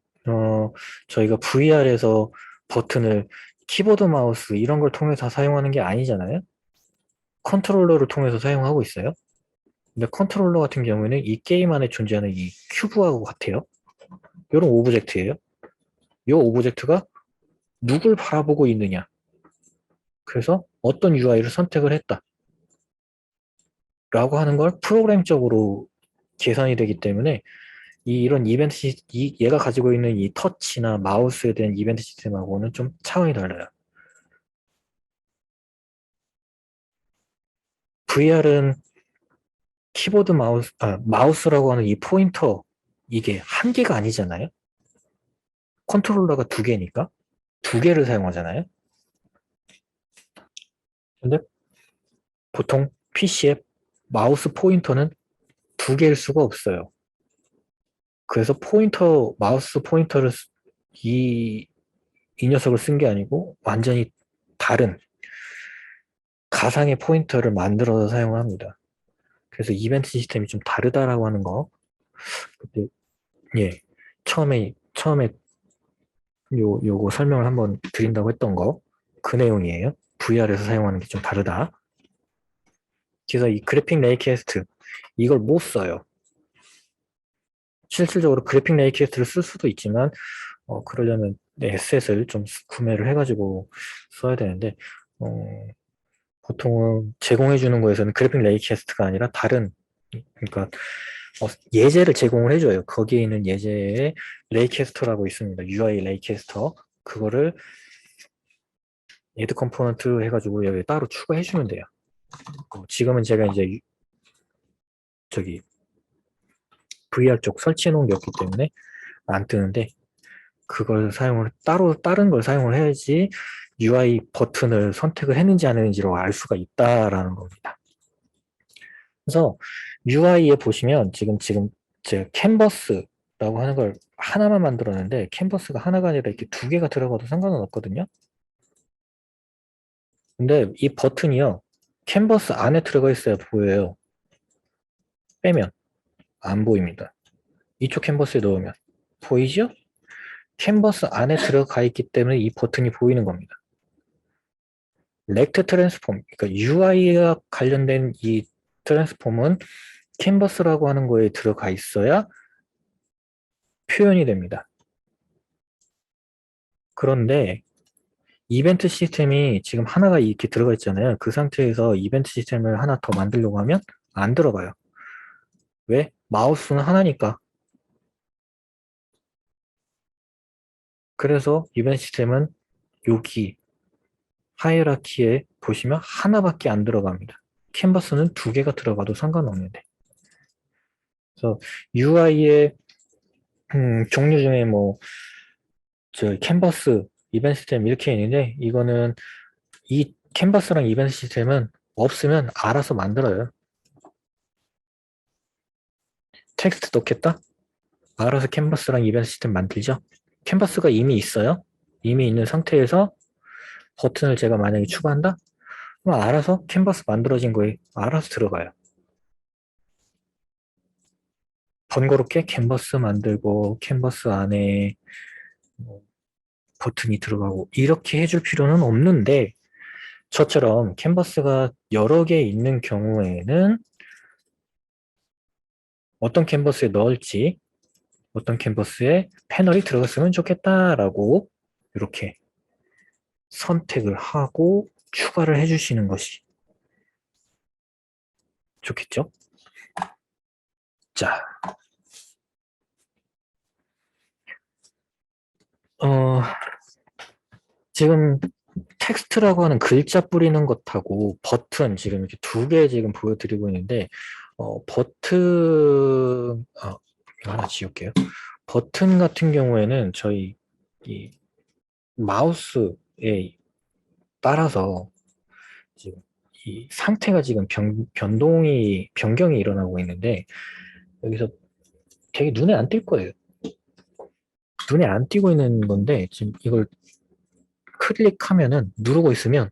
저희가 VR에서 버튼을 키보드 마우스 이런 걸 통해서 사용하는 게 아니잖아요. 컨트롤러를 통해서 사용하고 있어요. 근데 컨트롤러 같은 경우에는 이 게임 안에 존재하는 이 큐브하고 같아요. 이런 오브젝트예요. 이 오브젝트가 누굴 바라보고 있느냐. 그래서 어떤 UI를 선택을 했다. 라고 하는 걸 프로그램적으로 계산이 되기 때문에 이런 이벤트 얘가 가지고 있는 이 터치나 마우스에 대한 이벤트 시스템하고는 좀 차원이 달라요. VR은 키보드 마우스라고 하는 이 포인터, 이게 한 개가 아니잖아요? 컨트롤러가 두 개니까? 두 개를 사용하잖아요? 근데 보통 PC에 마우스 포인터는 두 개일 수가 없어요. 그래서 마우스 포인터를 이 녀석을 쓴 게 아니고 완전히 다른 가상의 포인터를 만들어서 사용을 합니다. 그래서 이벤트 시스템이 좀 다르다라고 하는 거. 그때, 예. 처음에 요거 설명을 한번 드린다고 했던 거. 그 내용이에요. VR에서 사용하는 게 좀 다르다. 그래서 이 그래픽 레이캐스트, 이걸 못 써요. 실질적으로 그래픽 레이캐스트를 쓸 수도 있지만, 그러려면 에셋을 좀 구매를 해가지고 써야 되는데, 보통은 제공해주는 거에서는 그래픽 레이캐스트가 아니라 다른, 그러니까 예제를 제공을 해줘요. 거기에 있는 예제에 레이캐스터라고 있습니다. UI 레이캐스터. 그거를 애드 컴포넌트 해가지고 여기 따로 추가해주면 돼요. 지금은 제가 이제 저기 VR 쪽 설치해 놓은 게 없기 때문에 안 뜨는데, 그걸 다른 걸 사용을 해야지 UI 버튼을 선택을 했는지 안 했는지를 알 수가 있다라는 겁니다. 그래서 UI에 보시면 지금 제가 캔버스라고 하는 걸 하나만 만들었는데, 캔버스가 하나가 아니라 이렇게 두 개가 들어가도 상관은 없거든요. 근데 이 버튼이요, 캔버스 안에 들어가 있어야 보여요. 빼면 안 보입니다. 이쪽 캔버스에 넣으면 보이죠? 캔버스 안에 들어가 있기 때문에 이 버튼이 보이는 겁니다. 렉트 트랜스폼, 그러니까 UI와 관련된 이 트랜스폼은 캔버스라고 하는 거에 들어가 있어야 표현이 됩니다. 그런데 이벤트 시스템이 지금 하나가 이렇게 들어가 있잖아요. 그 상태에서 이벤트 시스템을 하나 더 만들려고 하면 안 들어가요. 왜? 마우스는 하나니까. 그래서 이벤트 시스템은 여기 하이라키에 보시면 하나밖에 안 들어갑니다. 캔버스는 두 개가 들어가도 상관없는데. 그래서 UI의 종류 중에 캔버스, 이벤트 시스템 이렇게 있는데, 이거는 이 캔버스랑 이벤트 시스템은 없으면 알아서 만들어요. 텍스트 넣겠다? 알아서 캔버스랑 이벤트 시스템 만들죠. 캔버스가 이미 있어요. 이미 있는 상태에서 버튼을 제가 만약에 추가한다? 그럼 알아서 캔버스 만들어진 거에 알아서 들어가요. 번거롭게 캔버스 만들고 캔버스 안에 뭐 버튼이 들어가고 이렇게 해줄 필요는 없는데, 저처럼 캔버스가 여러 개 있는 경우에는 어떤 캔버스에 넣을지, 어떤 캔버스에 패널이 들어갔으면 좋겠다라고 이렇게 선택을 하고 추가를 해주시는 것이 좋겠죠? 자, 지금 텍스트라고 하는 글자 뿌리는 것하고 버튼 지금 이렇게 두 개 지금 보여드리고 있는데, 버튼, 이거 하나 지울게요. 버튼 같은 경우에는 저희 이 마우스에 따라서 지금 이 상태가 지금 변경이 일어나고 있는데 여기서 되게 눈에 안 띌 거예요. 눈에 안 띄고 있는 건데 지금 이걸 클릭하면은 누르고 있으면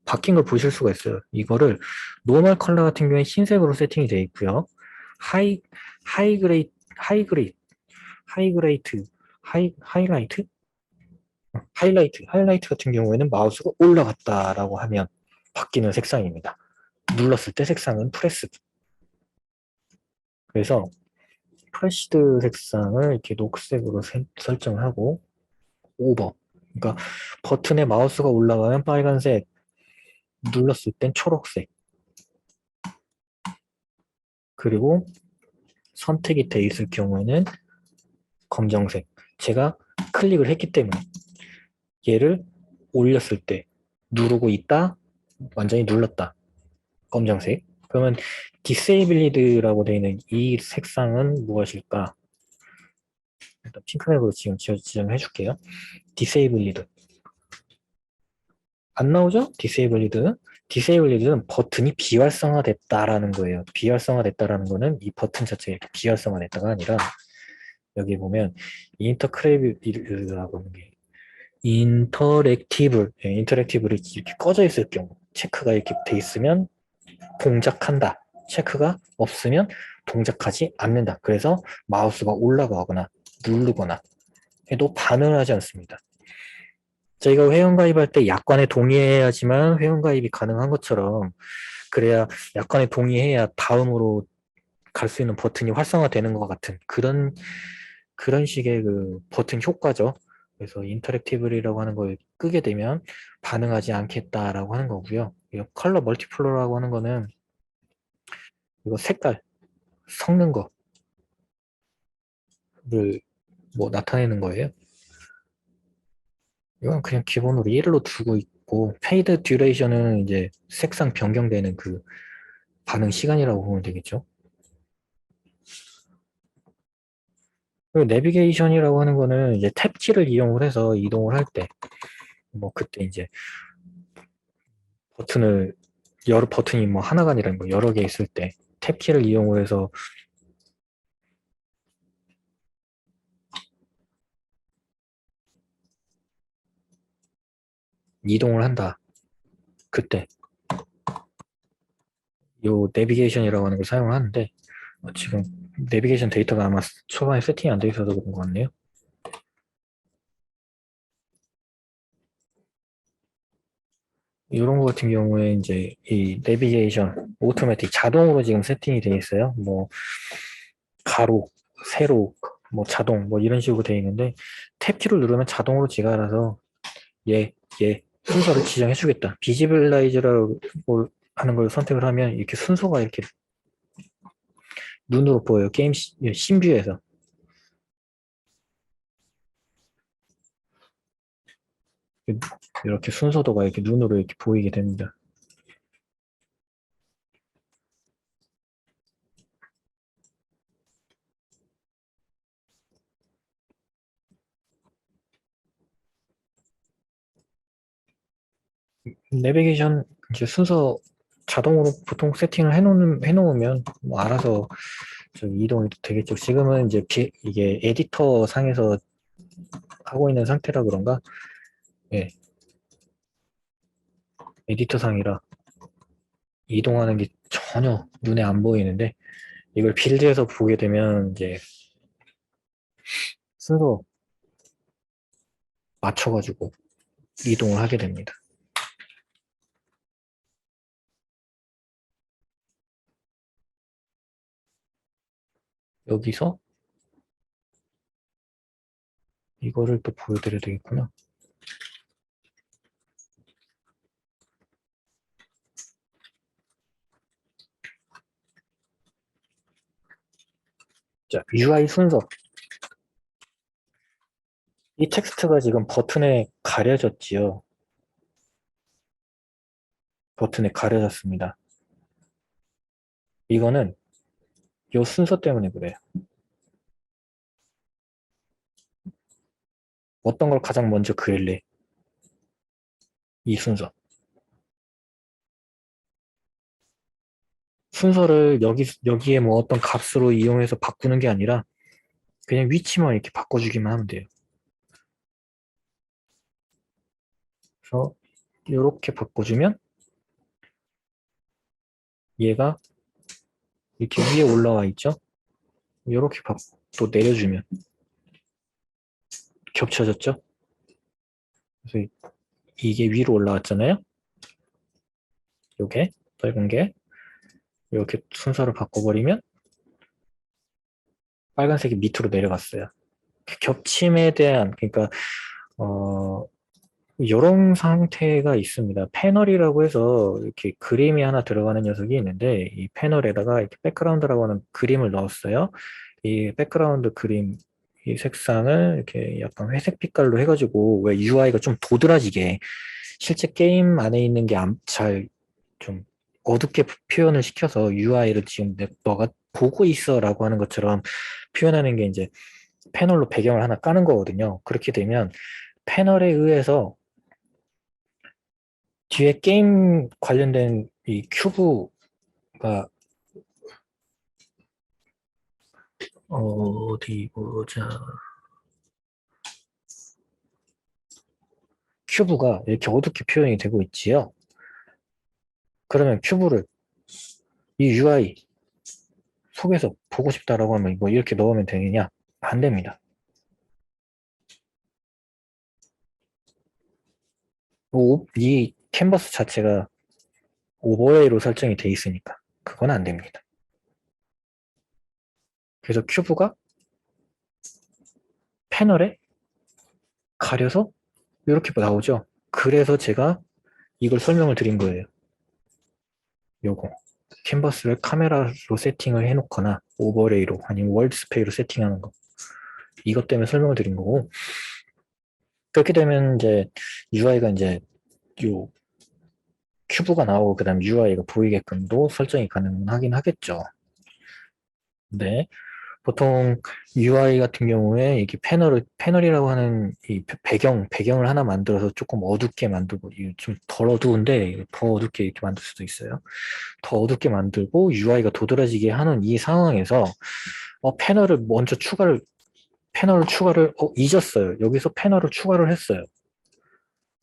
바뀐 걸 보실 수가 있어요. 이거를 노멀 컬러 같은 경우에 흰색으로 세팅이 되어 있고요. 하이 하이그레이 하이그레이 하이그레이트 하이라이트 하이라이트 같은 경우에는 마우스가 올라갔다라고 하면 바뀌는 색상입니다. 눌렀을 때 색상은 프레스. 그래서 프레시드 색상을 이렇게 녹색으로 설정하고 오버. 그러니까 버튼에 마우스가 올라가면 빨간색, 눌렀을 땐 초록색. 그리고 선택이 돼 있을 경우에는 검정색. 제가 클릭을 했기 때문에 얘를 올렸을 때 누르고 있다, 완전히 눌렀다. 검정색. 그러면 디세이블리드라고 되어 있는 이 색상은 무엇일까? 일단 핑크색으로 지금 지정해 줄게요. 디세이블리드. 안 나오죠? 디세이블리드. 디세이블리드는 버튼이 비활성화됐다라는 거예요. 비활성화됐다라는 거는 이 버튼 자체가 이렇게 비활성화됐다가 아니라 여기 보면 인터크레이블이라고 하는 게 인터랙티브를 이렇게 꺼져 있을 경우 체크가 이렇게 돼 있으면 동작한다. 체크가 없으면 동작하지 않는다. 그래서 마우스가 올라가거나 누르거나 해도 반응을 하지 않습니다. 저희가 회원가입할 때 약관에 동의해야지만 회원가입이 가능한 것처럼 그래야 약관에 동의해야 다음으로 갈 수 있는 버튼이 활성화되는 것 같은 그런 식의 그 버튼 효과죠. 그래서 인터랙티브리라고 하는 걸 끄게 되면 반응하지 않겠다라고 하는 거고요. 이 컬러 멀티플로라고 하는 거는 이거 색깔 섞는 거를 뭐 나타내는 거예요. 이건 그냥 기본으로 1로 두고 있고 페이드 듀레이션은 이제 색상 변경되는 그 반응 시간이라고 보면 되겠죠. 그리고 내비게이션이라고 하는 거는 이제 탭키를 이용을 해서 이동을 할 때, 뭐 그때 이제 버튼을 여러 버튼이 뭐 하나가 아니라 뭐 여러 개 있을 때 탭키를 이용을 해서 이동을 한다. 그때 요 내비게이션이라고 하는 걸 사용을 하는데 지금 내비게이션 데이터가 아마 초반에 세팅이 안 돼 있어서 그런 것 같네요. 이런 거 같은 경우에 이제 이 내비게이션 오토매틱 자동으로 지금 세팅이 돼 있어요. 뭐 가로, 세로, 뭐 자동 뭐 이런 식으로 돼 있는데 탭키를 누르면 자동으로 지가 알아서 얘 순서를 지정해 주겠다. 비지블라이즈라고 하는 걸 선택을 하면 이렇게 순서가 이렇게 눈으로 보여요. 게임 신뷰에서. 이렇게 순서도가 이렇게 눈으로 이렇게 보이게 됩니다. 내비게이션 이제 순서 자동으로 보통 세팅을 해놓으면 뭐 알아서 이동이 되겠죠. 지금은 이제 이게 에디터 상에서 하고 있는 상태라 그런가? 예, 에디터 상이라 이동하는 게 전혀 눈에 안 보이는데 이걸 빌드에서 보게 되면 이제 순서 맞춰가지고 이동을 하게 됩니다. 여기서 이거를 또 보여드려야 되겠구나. 자, UI 순서. 이 텍스트가 지금 버튼에 가려졌지요. 버튼에 가려졌습니다. 이거는 이 순서 때문에 그래요. 어떤 걸 가장 먼저 그릴래? 이 순서. 순서를 여기에 뭐 어떤 값으로 이용해서 바꾸는 게 아니라 그냥 위치만 이렇게 바꿔주기만 하면 돼요. 그래서 이렇게 바꿔주면 얘가 이렇게 위에 올라와 있죠? 이렇게 또 내려주면 겹쳐졌죠? 그래서 이게 위로 올라왔잖아요? 요게 빨간 게 이렇게 순서를 바꿔버리면 빨간색이 밑으로 내려갔어요. 겹침에 대한 그러니까 이런 상태가 있습니다. 패널이라고 해서 이렇게 그림이 하나 들어가는 녀석이 있는데 이 패널에다가 이렇게 백그라운드라고 하는 그림을 넣었어요. 이 백그라운드 그림 이 색상을 이렇게 약간 회색 빛깔로 해가지고 왜 UI가 좀 도드라지게 실제 게임 안에 있는 게 잘 좀 어둡게 표현을 시켜서 UI를 지금 너가 보고 있어라고 하는 것처럼 표현하는 게 이제 패널로 배경을 하나 까는 거거든요. 그렇게 되면 패널에 의해서 뒤에 게임 관련된 이 큐브가 어디 보자. 큐브가 이렇게 어둡게 표현이 되고 있지요. 그러면 큐브를 이 UI 속에서 보고 싶다라고 하면 뭐 이렇게 넣으면 되느냐? 안 됩니다. 이 캔버스 자체가 오버레이로 설정이 돼 있으니까 그건 안 됩니다. 그래서 큐브가 패널에 가려서 이렇게 나오죠. 그래서 제가 이걸 설명을 드린 거예요. 요거 캔버스를 카메라로 세팅을 해놓거나 오버레이로 아니면 월드스페이로 세팅하는 거 이것 때문에 설명을 드린 거고 그렇게 되면 이제 UI가 이제 요 큐브가 나오고 그 다음 UI가 보이게끔도 설정이 가능하긴 하겠죠. 네. 보통 UI 같은 경우에 이렇게 패널이라고 하는 이 배경을 하나 만들어서 조금 어둡게 만들고, 좀 덜 어두운데 더 어둡게 이렇게 만들 수도 있어요. 더 어둡게 만들고 UI가 도드라지게 하는 이 상황에서 패널을 추가를 잊었어요. 여기서 패널을 추가를 했어요.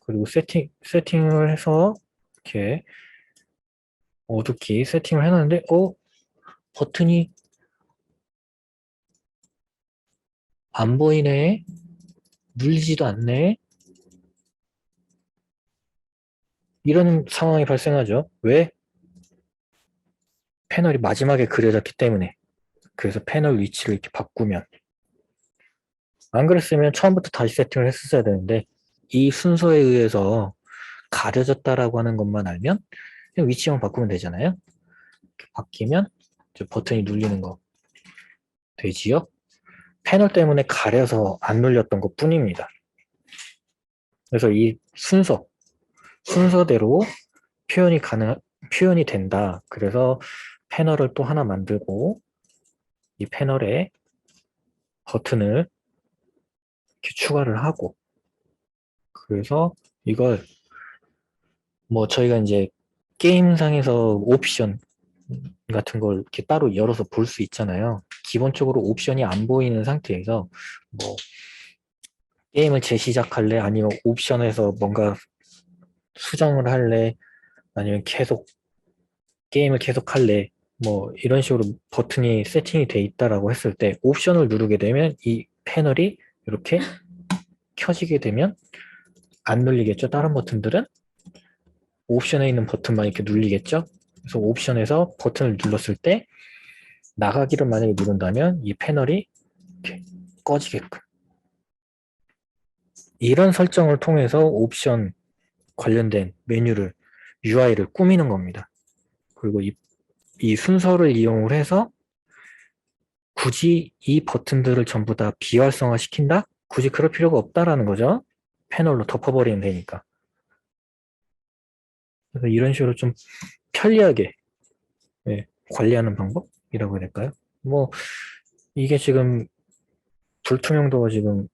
그리고 세팅을 해서 이렇게 어둡게 세팅을 해놨는데 버튼이 안 보이네. 눌리지도 않네. 이런 상황이 발생하죠. 왜? 패널이 마지막에 그려졌기 때문에. 그래서 패널 위치를 이렇게 바꾸면 안 그랬으면 처음부터 다시 세팅을 했었어야 되는데 이 순서에 의해서 가려졌다라고 하는 것만 알면 그냥 위치만 바꾸면 되잖아요. 이렇게 바뀌면 이제 버튼이 눌리는 거 되지요. 패널 때문에 가려서 안 눌렸던 것 뿐입니다. 그래서 이 순서대로 표현이 된다. 그래서 패널을 또 하나 만들고 이 패널에 버튼을 이렇게 추가를 하고 그래서 이걸 뭐 저희가 이제 게임상에서 옵션 같은 걸 이렇게 따로 열어서 볼 수 있잖아요. 기본적으로 옵션이 안 보이는 상태에서 뭐 게임을 재시작할래? 아니면 옵션에서 뭔가 수정을 할래? 아니면 게임을 계속 할래? 뭐 이런 식으로 버튼이 세팅이 돼 있다라고 했을 때 옵션을 누르게 되면 이 패널이 이렇게 켜지게 되면 안 눌리겠죠. 다른 버튼들은 옵션에 있는 버튼만 이렇게 눌리겠죠. 그래서 옵션에서 버튼을 눌렀을 때 나가기를 만약에 누른다면 이 패널이 이렇게 꺼지게끔 이런 설정을 통해서 옵션 관련된 메뉴를 UI를 꾸미는 겁니다. 그리고 이 순서를 이용을 해서 굳이 이 버튼들을 전부 다 비활성화 시킨다? 굳이 그럴 필요가 없다라는 거죠. 패널로 덮어버리면 되니까. 그래서 이런 식으로 좀 편리하게 관리하는 방법이라고 해야 될까요? 뭐 이게 지금 불투명도가 지금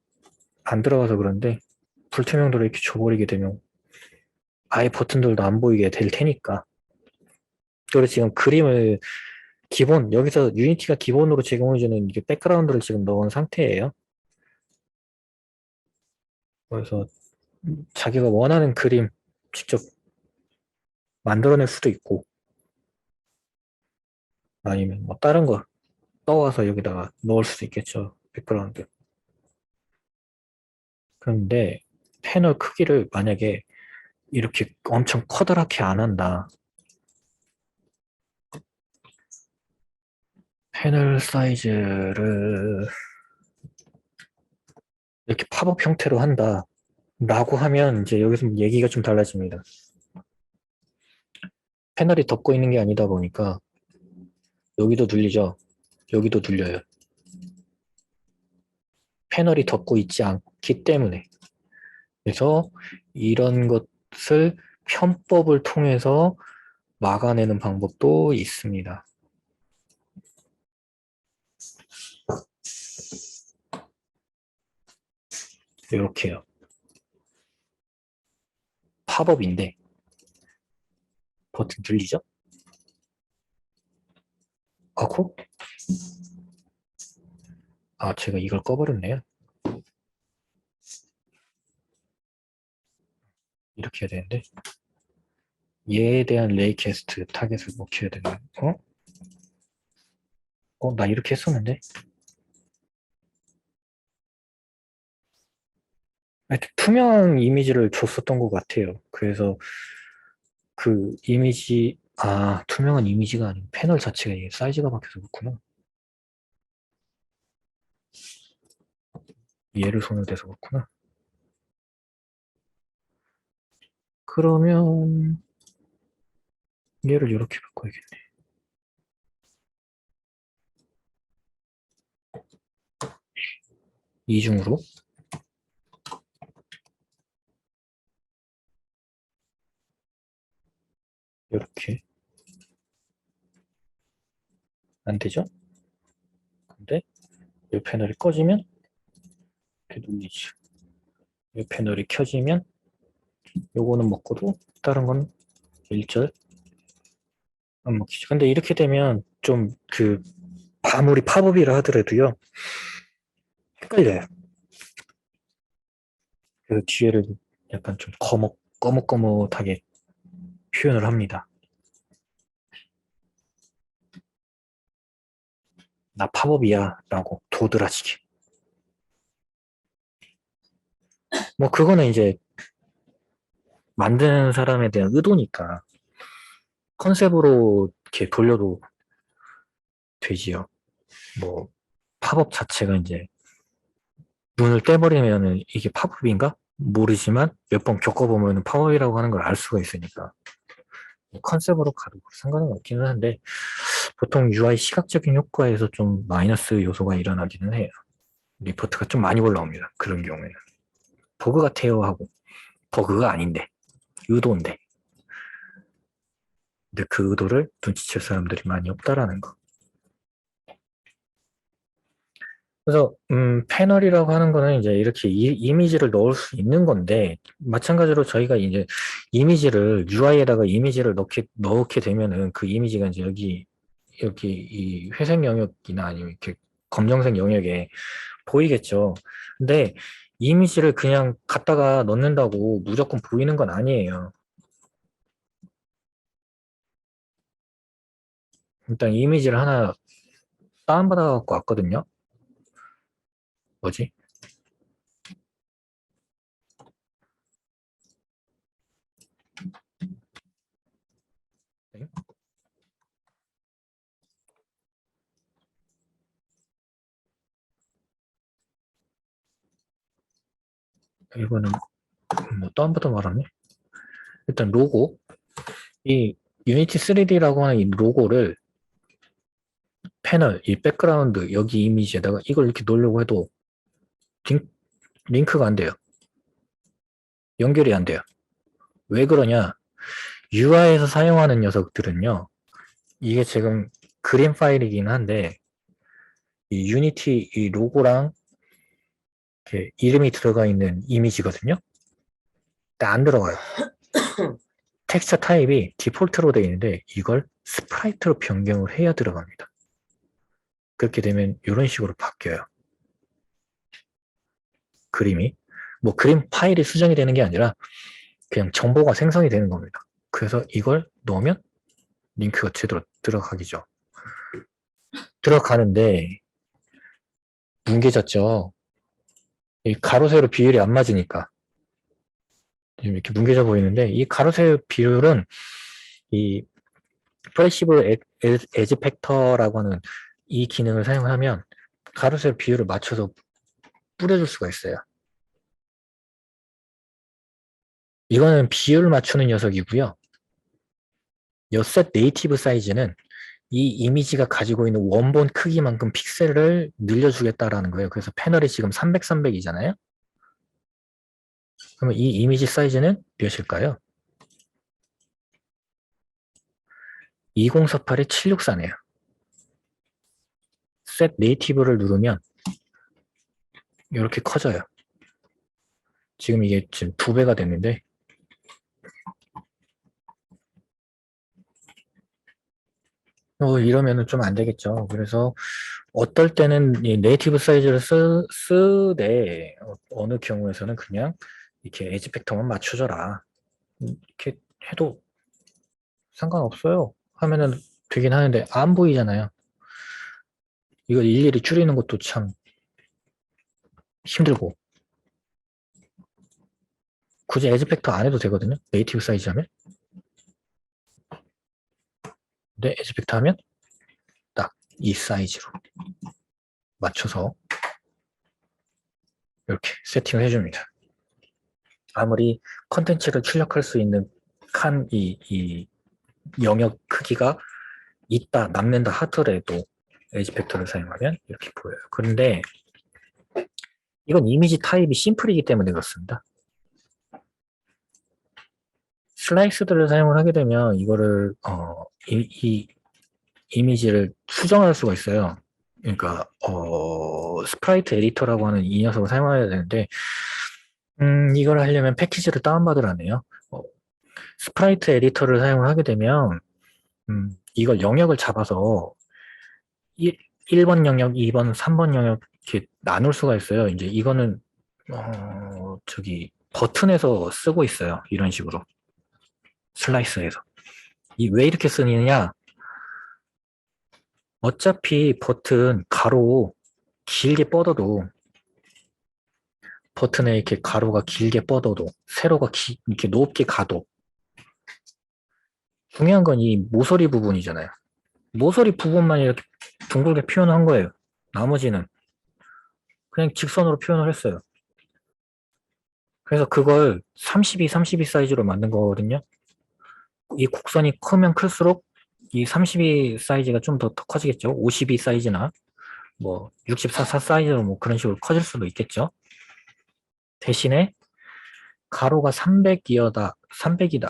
안 들어가서 그런데 불투명도를 이렇게 줘버리게 되면 아예 버튼들도 안 보이게 될 테니까. 그래서 지금 그림을 여기서 유니티가 기본으로 제공해주는 이게 백그라운드를 지금 넣은 상태예요. 그래서 자기가 원하는 그림 직접 만들어낼 수도 있고, 아니면 뭐 다른 거 떠와서 여기다가 넣을 수도 있겠죠. 백그라운드. 그런데 패널 크기를 만약에 이렇게 엄청 커다랗게 안 한다. 패널 사이즈를 이렇게 팝업 형태로 한다. 라고 하면 이제 여기서 얘기가 좀 달라집니다. 패널이 덮고 있는 게 아니다 보니까 여기도 눌리죠. 여기도 눌려요. 패널이 덮고 있지 않기 때문에. 그래서 이런 것을 편법을 통해서 막아내는 방법도 있습니다. 이렇게요. 팝업인데 버튼 눌리죠? 하고 제가 이걸 꺼버렸네요. 이렇게 해야 되는데 얘에 대한 레이캐스트 타겟을 먹혀야 되나? 나 이렇게 했었는데? 하여튼 투명 이미지를 줬었던 것 같아요. 그래서 그 이미지, 투명한 이미지가 아니고 패널 자체가 이게 사이즈가 바뀌어서 그렇구나. 얘를 손을 대서 그렇구나. 그러면 얘를 이렇게 바꿔야겠네. 이중으로 이렇게 안 되죠? 근데 이 패널이 꺼지면 이렇게 눌리죠. 이 패널이 켜지면 요거는 먹고도 다른 건 일절 안 먹히죠. 근데 이렇게 되면 좀 아무리 팝업이라 하더라도요 헷갈려요. 그래서 뒤에를 약간 좀 거뭇거뭇하게 표현을 합니다. 나 팝업이야 라고 도드라지게. 뭐 그거는 이제 만드는 사람에 대한 의도니까 컨셉으로 이렇게 돌려도 되지요. 뭐 팝업 자체가 이제 눈을 떼버리면은 이게 팝업인가? 모르지만 몇 번 겪어보면 팝업이라고 하는 걸 알 수가 있으니까 컨셉으로 가도 상관은 없기는 한데 보통 UI 시각적인 효과에서 좀 마이너스 요소가 일어나기는 해요. 리포트가 좀 많이 올라옵니다. 그런 경우에는. 버그 같아요 하고 버그가 아닌데 의도인데 근데 그 의도를 눈치챌 사람들이 많이 없다라는 거. 그래서 패널이라고 하는 거는 이제 이렇게 이미지를 넣을 수 있는 건데 마찬가지로 저희가 이제 이미지를 UI에다가 이미지를 넣게 되면은 그 이미지가 이제 여기 이 회색 영역이나 아니면 이렇게 검정색 영역에 보이겠죠. 근데 이미지를 그냥 갖다가 넣는다고 무조건 보이는 건 아니에요. 일단 이미지를 하나 다운받아 갖고 왔거든요. 뭐지? 네? 이거는 뭐 다운받아 말하네. 일단 로고 이 유니티 3D라고 하는 이 로고를 패널, 이 백그라운드 여기 이미지에다가 이걸 이렇게 놓으려고 해도 링크가 안 돼요. 연결이 안 돼요. 왜 그러냐? UI에서 사용하는 녀석들은요. 이게 지금 그림 파일이긴 한데 이 유니티 이 로고랑 이렇게 이름이 들어가 있는 이미지거든요. 근데 안 들어가요. 텍스처 타입이 디폴트로 되어 있는데 이걸 스프라이트로 변경을 해야 들어갑니다. 그렇게 되면 이런 식으로 바뀌어요. 그림이. 뭐 그림 파일이 수정이 되는 게 아니라 그냥 정보가 생성이 되는 겁니다. 그래서 이걸 넣으면 링크가 제대로 들어가기죠. 들어가는데 뭉개졌죠. 이 가로 세로 비율이 안 맞으니까 지금 이렇게 뭉개져 보이는데 이 가로 세로 비율은 이 프레시브 에지 팩터라고 하는 이 기능을 사용하면 가로 세로 비율을 맞춰서 뿌려줄 수가 있어요. 이거는 비율 맞추는 녀석이고요. 셋 네이티브 사이즈는 이 이미지가 가지고 있는 원본 크기만큼 픽셀을 늘려주겠다라는 거예요. 그래서 패널이 지금 300, 300이잖아요. 그러면 이 이미지 사이즈는 몇일까요? 2048에 764네요. 셋 네이티브를 누르면 이렇게 커져요. 지금 이게 지금 2배가 됐는데 이러면은 좀 안 되겠죠. 그래서 어떨 때는 이 네이티브 사이즈를 쓰되 어느 경우에서는 그냥 이렇게 에지 팩터만 맞춰줘라. 이렇게 해도 상관없어요. 하면은 되긴 하는데 안 보이잖아요. 이걸 일일이 줄이는 것도 참 힘들고 굳이 에지 팩터 안 해도 되거든요. 네이티브 사이즈 하면. 근데 에지 팩터 하면 딱 이 사이즈로 맞춰서 이렇게 세팅을 해줍니다. 아무리 컨텐츠를 출력할 수 있는 이 영역 크기가 있다, 남는다 하더라도 에지 팩터를 사용하면 이렇게 보여요. 그런데 이건 이미지 타입이 심플이기 때문에 그렇습니다. 슬라이스들을 사용을 하게 되면 이거를 이 이미지를 수정할 수가 있어요. 그러니까 스프라이트 에디터라고 하는 이 녀석을 사용해야 되는데 이걸 하려면 패키지를 다운받으라네요. 스프라이트 에디터를 사용을 하게 되면 이걸 영역을 잡아서 1번 영역, 2번, 3번 영역 이렇게 나눌 수가 있어요. 이제 이거는 버튼에서 쓰고 있어요. 이런 식으로 슬라이스에서. 왜 이렇게 쓰느냐? 어차피 버튼 가로 길게 뻗어도 버튼에 이렇게 가로가 길게 뻗어도 세로가 이렇게 높게 가도 중요한 건 이 모서리 부분이잖아요. 모서리 부분만 이렇게 둥글게 표현한 거예요. 나머지는 그냥 직선으로 표현을 했어요. 그래서 그걸 32, 32 사이즈로 만든 거거든요. 이 곡선이 크면 클수록 이 32 사이즈가 좀 더 커지겠죠. 52 사이즈나 뭐 64 사이즈로 뭐 그런 식으로 커질 수도 있겠죠. 대신에 가로가 300이다.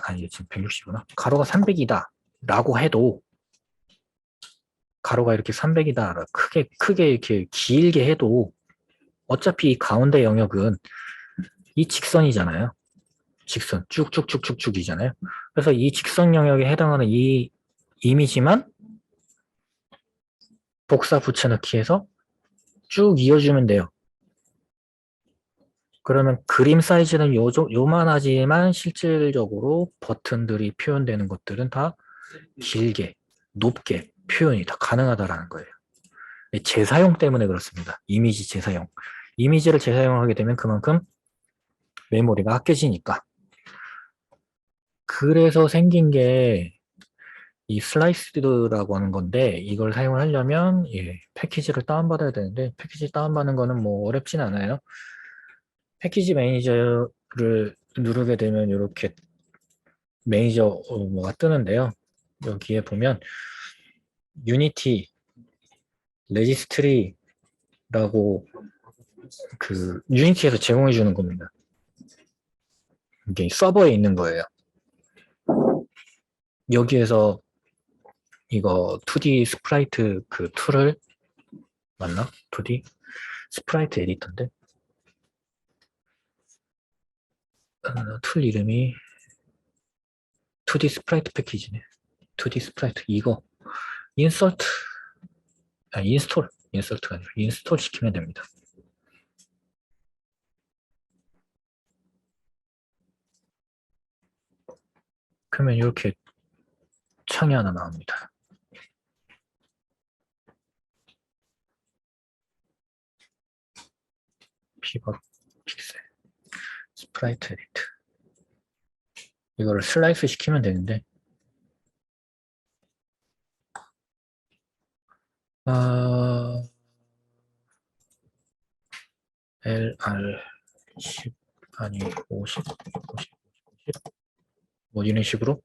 아니 지금 160이구나. 가로가 300이다 라고 해도 가로가 이렇게 300이다 크게 이렇게 길게 해도 어차피 이 가운데 영역은 이 직선이잖아요. 직선 쭉쭉쭉쭉쭉이잖아요. 그래서 이 직선 영역에 해당하는 이 이미지만 복사 붙여넣기 해서 쭉 이어주면 돼요. 그러면 그림 사이즈는 요만하지만 실질적으로 버튼들이 표현되는 것들은 다 길게, 높게 표현이 다 가능하다라는 거예요. 재사용 때문에 그렇습니다. 이미지 재사용. 이미지를 재사용하게 되면 그만큼 메모리가 아껴지니까. 그래서 생긴 게 이 슬라이스라고 하는 건데 이걸 사용을 하려면 패키지를 다운받아야 되는데 패키지 다운받는 거는 뭐 어렵진 않아요. 패키지 매니저를 누르게 되면 이렇게 매니저 뭐가 뜨는데요. 여기에 보면 유니티 레지스트리라고 그 유니티에서 제공해 주는 겁니다. 이게 서버에 있는 거예요. 여기에서 이거 2D 스프라이트 그 툴을 맞나? 2D 스프라이트 에디터인데 툴 이름이 2D 스프라이트 패키지네. 2D 스프라이트 이거 인설트 인스톨가 아니라 인스톨 시키면 됩니다. 그러면 이렇게 창이 하나 나옵니다. 피벗 픽셀 스프라이트 에디트 이거를 슬라이스 시키면 되는데 LR 10 아니 50 뭐 이런 식으로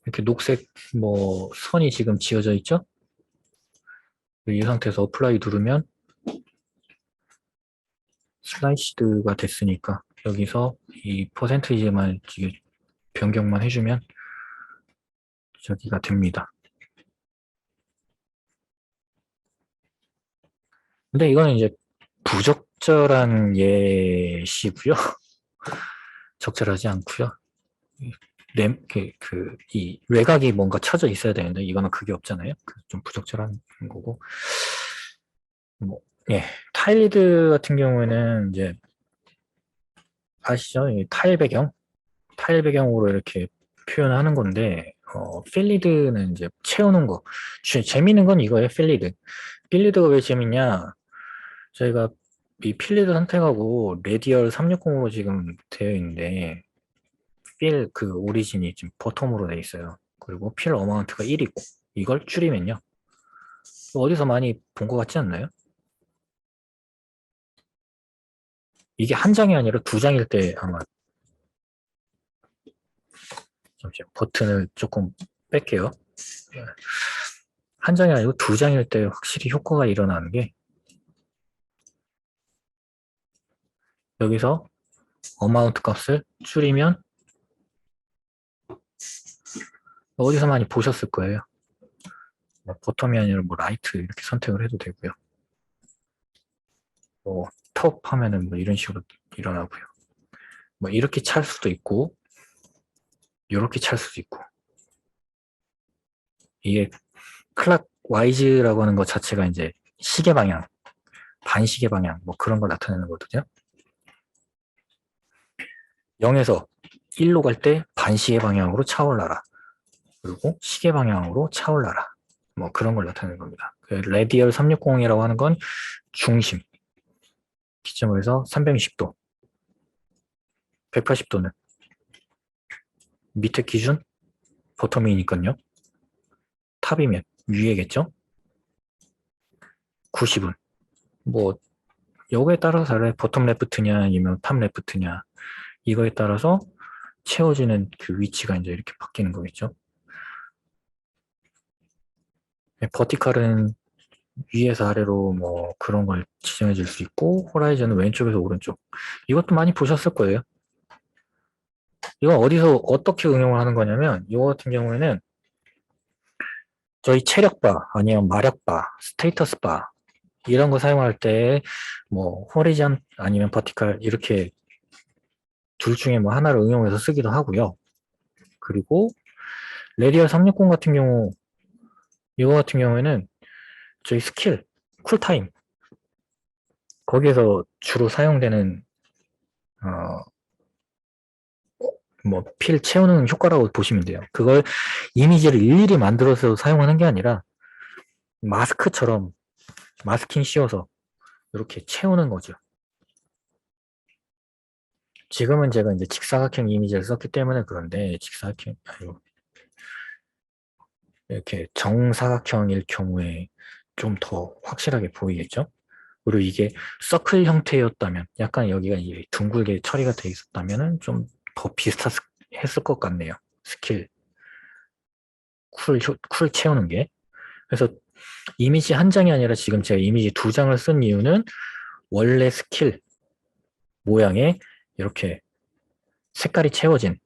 이렇게 녹색 뭐 선이 지금 지어져 있죠? 이 상태에서 어플라이 누르면 슬라이시드가 됐으니까 여기서 이 퍼센테이지만 변경만 해주면 저기가 됩니다. 근데 이거는 이제 부적절한 예시고요. 적절하지 않고요. 이 외곽이 뭔가 쳐져 있어야 되는데 이거는 그게 없잖아요. 좀 부적절한 거고. 뭐, 예, 타일리드 같은 경우에는 이제 아시죠? 타일 배경으로 이렇게 표현하는 건데 필리드는 이제 채우는 거. 재미있는 건 이거예요. 필리드가 왜 재밌냐? 저희가 이 필리드 선택하고 레디얼 360으로 지금 되어 있는데 그 오리진이 지금 버텀으로 되어 있어요. 그리고 필 어마운트가 1이고 이걸 줄이면요. 어디서 많이 본 것 같지 않나요? 이게 한 장이 아니라 두 장일 때 아마 잠시만 버튼을 조금 뺄게요. 한 장이 아니고 두 장일 때 확실히 효과가 일어나는 게 여기서 어마운트 값을 줄이면 어디서 많이 보셨을 거예요. 뭐 버텀이 아니라 뭐 라이트 이렇게 선택을 해도 되고요. 뭐 톱 하면은 뭐 이런 식으로 일어나고요. 뭐 이렇게 찰 수도 있고 이렇게 찰 수도 있고 이게 클락 와이즈라고 하는 것 자체가 이제 시계 방향, 반시계 방향 뭐 그런 걸 나타내는 거거든요. 0에서 1로 갈 때 반시계 방향으로 차올라라. 그리고 시계 방향으로 차올라라. 뭐 그런 걸 나타내는 겁니다. 레디얼 360이라고 하는 건 중심 기점으로 해서 360도, 180도는 밑에 기준 버텀이니까요. 탑이면 위에겠죠. 90은 뭐 요거에 따라서 달라요. 버텀 레프트냐 아니면 탑 레프트냐 이거에 따라서 채워지는 그 위치가 이제 이렇게 바뀌는 거겠죠. 버티컬은 위에서 아래로 뭐 그런 걸 지정해 줄 수 있고 호라이즌은 왼쪽에서 오른쪽 이것도 많이 보셨을 거예요. 이건 어디서 어떻게 응용을 하는 거냐면 이거 같은 경우에는 저희 체력바 아니면 마력바 스테이터스 바 이런 거 사용할 때 뭐 호리전 아니면 버티컬 이렇게 둘 중에 뭐 하나를 응용해서 쓰기도 하고요. 그리고 레디얼 360 같은 경우 이거 같은 경우에는 저희 스킬 쿨타임 거기에서 주로 사용되는 뭐 필 채우는 효과라고 보시면 돼요. 그걸 이미지를 일일이 만들어서 사용하는 게 아니라 마스크처럼 마스킹 씌워서 이렇게 채우는 거죠. 지금은 제가 이제 직사각형 이미지를 썼기 때문에 그런데 이렇게 정사각형일 경우에 좀 더 확실하게 보이겠죠? 그리고 이게 서클 형태였다면 약간 여기가 이제 둥글게 처리가 돼 있었다면 좀 더 비슷했을 것 같네요. 스킬 쿨 채우는 게. 그래서 이미지 한 장이 아니라 지금 제가 이미지 두 장을 쓴 이유는 원래 스킬 모양에 이렇게 색깔이 채워진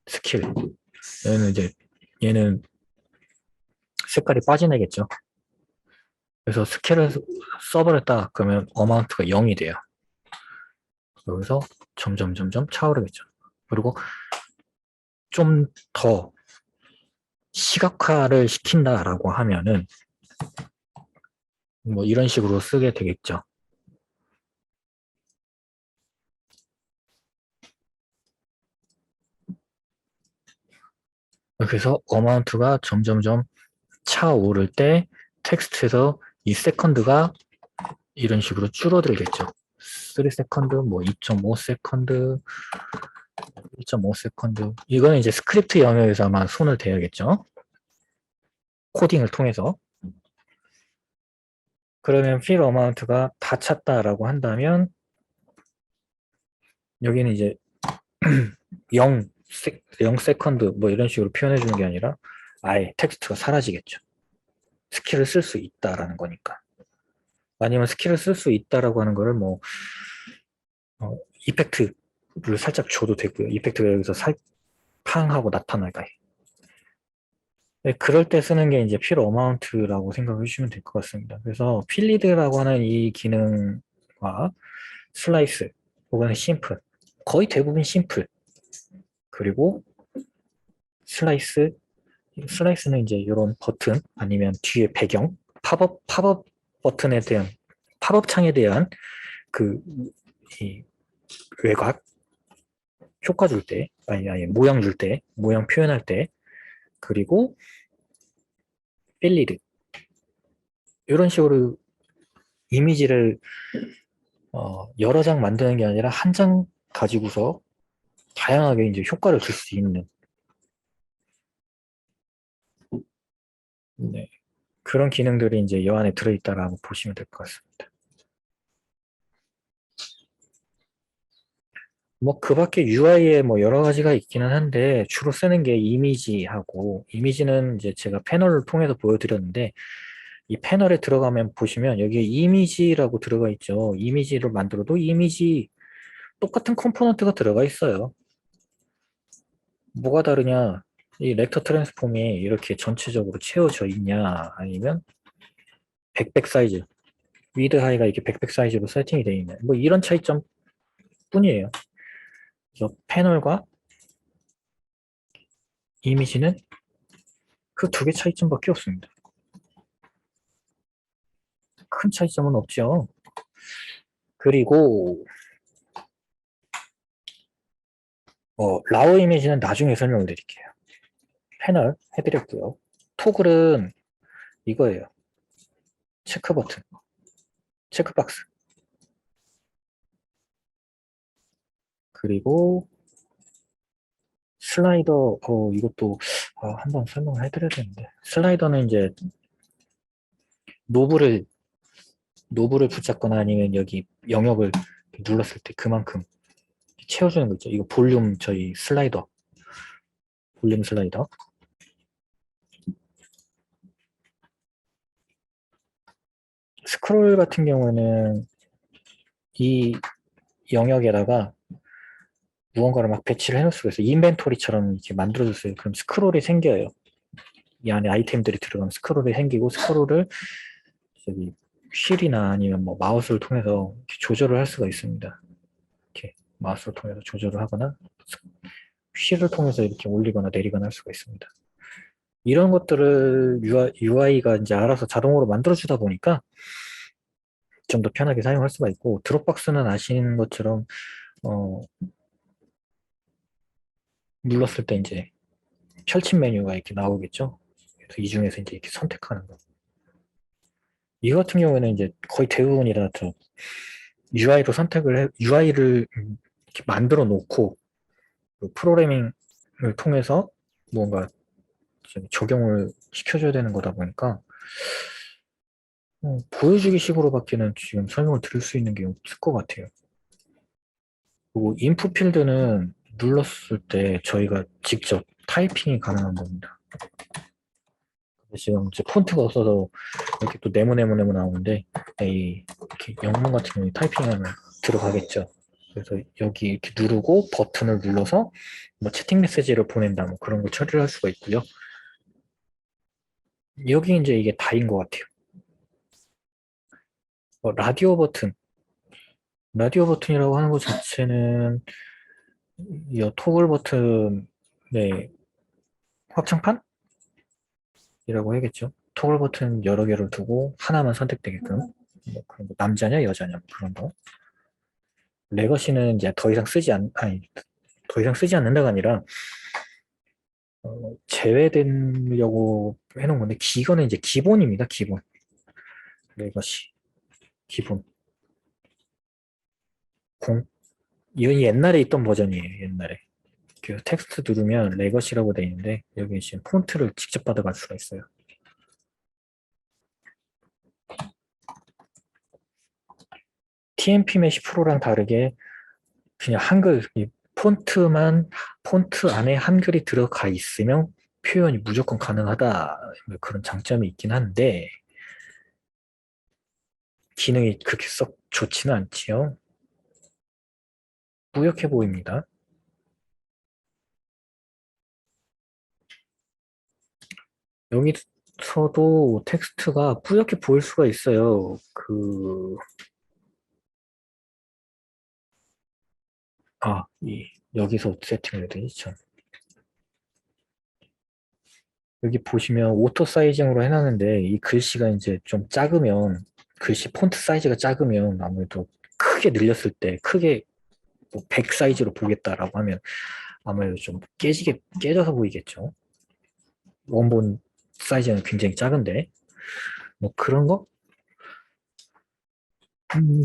스킬. 얘는 색깔이 빠진 애겠죠. 그래서 스킬을 써버렸다 그러면 어마운트가 0이 돼요. 여기서 점점 차오르겠죠. 그리고 좀 더 시각화를 시킨다라고 하면은 뭐 이런 식으로 쓰게 되겠죠. 그래서 어마운트가 점점점 차오를 때 텍스트에서 이 세컨드가 이런 식으로 줄어들겠죠. 3세컨드, 뭐 2.5세컨드, 1.5세컨드. 이거는 이제 스크립트 영역에서 아마 손을 대야겠죠. 코딩을 통해서. 그러면 fill amount가 다 찼다라고 한다면 여기는 이제 0세컨드 뭐 이런 식으로 표현해 주는 게 아니라 아예 텍스트가 사라지겠죠. 스킬을 쓸 수 있다라는 거니까. 아니면 스킬을 쓸 수 있다라고 하는 거를 뭐 이펙트를 살짝 줘도 되고요. 이펙트가 여기서 팡 하고 나타나게. 네, 그럴 때 쓰는 게 이제 필 어마운트라고 생각해 주시면 될 것 같습니다. 그래서 필리드라고 하는 이 기능과 슬라이스 혹은 심플, 거의 대부분 심플, 그리고 슬라이스는 이제 이런 버튼 아니면 뒤에 배경, 팝업 버튼에 대한 팝업 창에 대한 그 이 외곽 효과 줄 때, 아니 모양 줄 때, 모양 표현할 때, 그리고 필리드 이런 식으로 이미지를 여러 장 만드는 게 아니라 한 장 가지고서 다양하게 이제 효과를 줄 수 있는 네, 그런 기능들이 이제 이 안에 들어있다라고 보시면 될 것 같습니다. 뭐 그 밖에 UI에 뭐 여러 가지가 있기는 한데 주로 쓰는 게 이미지하고 이미지는 이제 제가 패널을 통해서 보여드렸는데 이 패널에 들어가면 보시면 여기에 이미지라고 들어가 있죠. 이미지를 만들어도 이미지 똑같은 컴포넌트가 들어가 있어요. 뭐가 다르냐? 이 렉터 트랜스폼이 이렇게 전체적으로 채워져 있냐 아니면 백백 사이즈 위드 하이가 이렇게 백백 사이즈로 세팅이 되어 있냐 뭐 이런 차이점 뿐이에요. 그래서 패널과 이미지는 그 두 개 차이점밖에 없습니다. 큰 차이점은 없죠. 그리고 라우 이미지는 나중에 설명을 드릴게요. 패널 해드렸고요. 토글은 이거예요. 체크 버튼, 체크박스. 그리고 슬라이더, 이것도 한번 설명을 해드려야 되는데 슬라이더는 이제 노브를 붙잡거나 아니면 여기 영역을 눌렀을 때 그만큼 채워주는 거 있죠. 이거 볼륨 저희 슬라이더, 볼륨 슬라이더. 스크롤 같은 경우에는 이 영역에다가 무언가를 막 배치를 해놓을 수가 있어요. 인벤토리처럼 이렇게 만들어줬어요. 그럼 스크롤이 생겨요. 이 안에 아이템들이 들어가면 스크롤이 생기고 스크롤을 저기 휠이나 아니면 뭐 마우스를 통해서 조절을 할 수가 있습니다. 이렇게 마우스를 통해서 조절을 하거나 휠을 통해서 이렇게 올리거나 내리거나 할 수가 있습니다. 이런 것들을 UI가 이제 알아서 자동으로 만들어주다 보니까 좀 더 편하게 사용할 수가 있고 드롭박스는 아시는 것처럼 눌렀을 때 이제 펼침 메뉴가 이렇게 나오겠죠. 그래서 이 중에서 이제 이렇게 선택하는 거. 이 같은 경우에는 이제 거의 대부분이 다 UI로 UI를 이렇게 만들어 놓고 그 프로그래밍을 통해서 뭔가 적용을 시켜줘야 되는 거다 보니까 보여주기 식으로밖에는 지금 설명을 드릴 수 있는 게 없을 것 같아요. 그리고 인풋 필드는 눌렀을 때 저희가 직접 타이핑이 가능한 겁니다. 지금 제 폰트가 없어서 이렇게 또 네모네모 나오는데 이렇게 영문 같은 경우에 타이핑하면 들어가겠죠. 그래서 여기 이렇게 누르고 버튼을 눌러서 뭐 채팅 메시지를 보낸다 뭐 그런 걸 처리를 할 수가 있고요. 여기 이제 이게 다인 것 같아요. 라디오 버튼. 라디오 버튼이라고 하는 것 자체는 이 토글 버튼의 확장판이라고 해야겠죠. 토글 버튼 여러 개를 두고 하나만 선택되게끔. 뭐 그런 거, 남자냐 여자냐 뭐 그런 거. 레거시는 이제 더 이상 쓰지 않는다가 아니라 제외되려고 해놓은 건데, 이거는 이제 기본입니다. 기본. 레거시 기본 공. 이건 옛날에 있던 버전이에요. 옛날에 그 텍스트 누르면 레거시라고 되어 있는데, 여기 지금 폰트를 직접 받아갈 수가 있어요. TMP 메시 프로랑 다르게 그냥 한글, 이 폰트 안에 한글이 들어가 있으면 표현이 무조건 가능하다, 뭐 그런 장점이 있긴 한데 기능이 그렇게 썩 좋지는 않지요. 뿌옇게 보입니다. 여기서도 텍스트가 뿌옇게 보일 수가 있어요. 여기서 세팅을 해야 되지, 참. 여기 보시면 오토 사이징으로 해놨는데, 이 글씨가 이제 좀 작으면, 글씨 폰트 사이즈가 작으면 아무래도 크게 늘렸을 때, 크게 뭐 100 사이즈로 보겠다라고 하면 아무래도 좀 깨져서 보이겠죠. 원본 사이즈는 굉장히 작은데, 뭐 그런 거?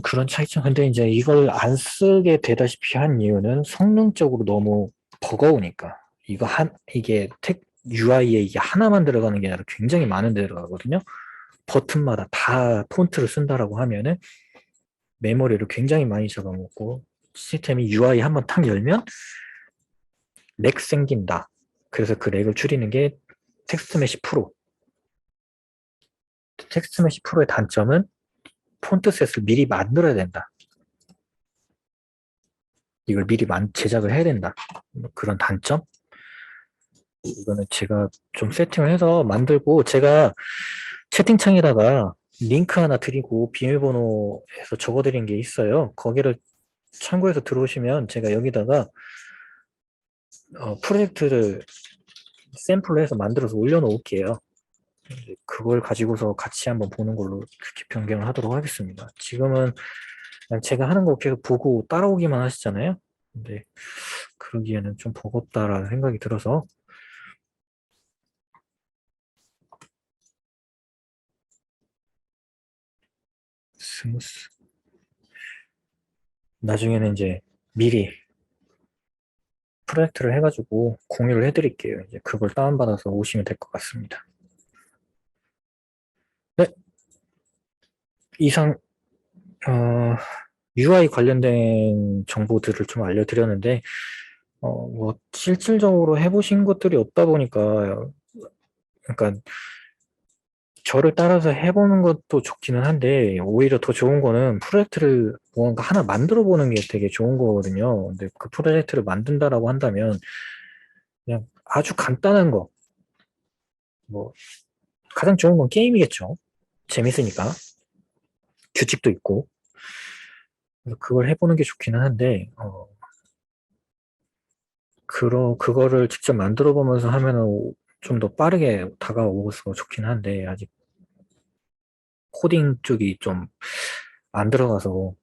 그런 차이점. 근데 이제 이걸 안 쓰게 되다시피 한 이유는 성능적으로 너무 버거우니까. 이게 UI에 이게 하나만 들어가는 게 아니라 굉장히 많은 데 들어가거든요. 버튼마다 다 폰트를 쓴다라고 하면은 메모리를 굉장히 많이 잡아먹고, 시스템이 UI 한번 탁 열면 렉 생긴다. 그래서 그 렉을 줄이는 게 텍스트 메시 프로. 텍스트 메시 프로의 단점은 폰트셋을 미리 만들어야 된다. 이걸 미리 제작을 해야 된다. 그런 단점? 이거는 제가 좀 세팅을 해서 만들고, 제가 채팅창에다가 링크 하나 드리고 비밀번호에서 적어드린 게 있어요. 거기를 참고해서 들어오시면 제가 여기다가 프로젝트를 샘플로 해서 만들어서 올려놓을게요. 그걸 가지고서 같이 한번 보는 걸로 그렇게 변경을 하도록 하겠습니다. 지금은 그냥 제가 하는 거 계속 보고 따라오기만 하시잖아요. 근데 그러기에는 좀 버겁다라는 생각이 들어서, 스무스. 나중에는 이제 미리 프로젝트를 해가지고 공유를 해드릴게요. 이제 그걸 다운받아서 오시면 될 것 같습니다. 네, 이상 UI 관련된 정보들을 좀 알려드렸는데, 뭐 실질적으로 해보신 것들이 없다 보니까, 그러니까 저를 따라서 해보는 것도 좋기는 한데, 오히려 더 좋은 거는 프로젝트를 뭔가 하나 만들어 보는 게 되게 좋은 거거든요. 근데 그 프로젝트를 만든다라고 한다면 그냥 아주 간단한 거, 뭐 가장 좋은 건 게임이겠죠. 재밌으니까. 규칙도 있고. 그래서 그걸 해보는 게 좋기는 한데, 그거를 직접 만들어 보면서 하면은 좀 더 빠르게 다가오서 좋긴 한데, 아직 코딩 쪽이 좀 안 들어가서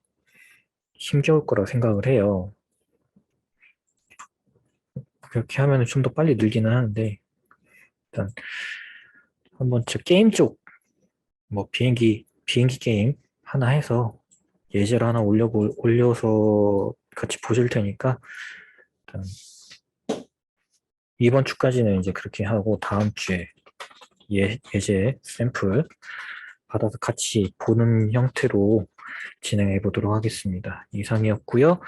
힘겨울 거라 생각을 해요. 그렇게 하면 좀 더 빨리 늘기는 하는데, 일단 한번 저 게임 쪽, 뭐 비행기 게임 하나 해서 예제를 하나 올려서 같이 보실 테니까, 일단 이번 주까지는 이제 그렇게 하고, 다음 주에 예제 샘플 받아서 같이 보는 형태로 진행해 보도록 하겠습니다. 이상이었고요.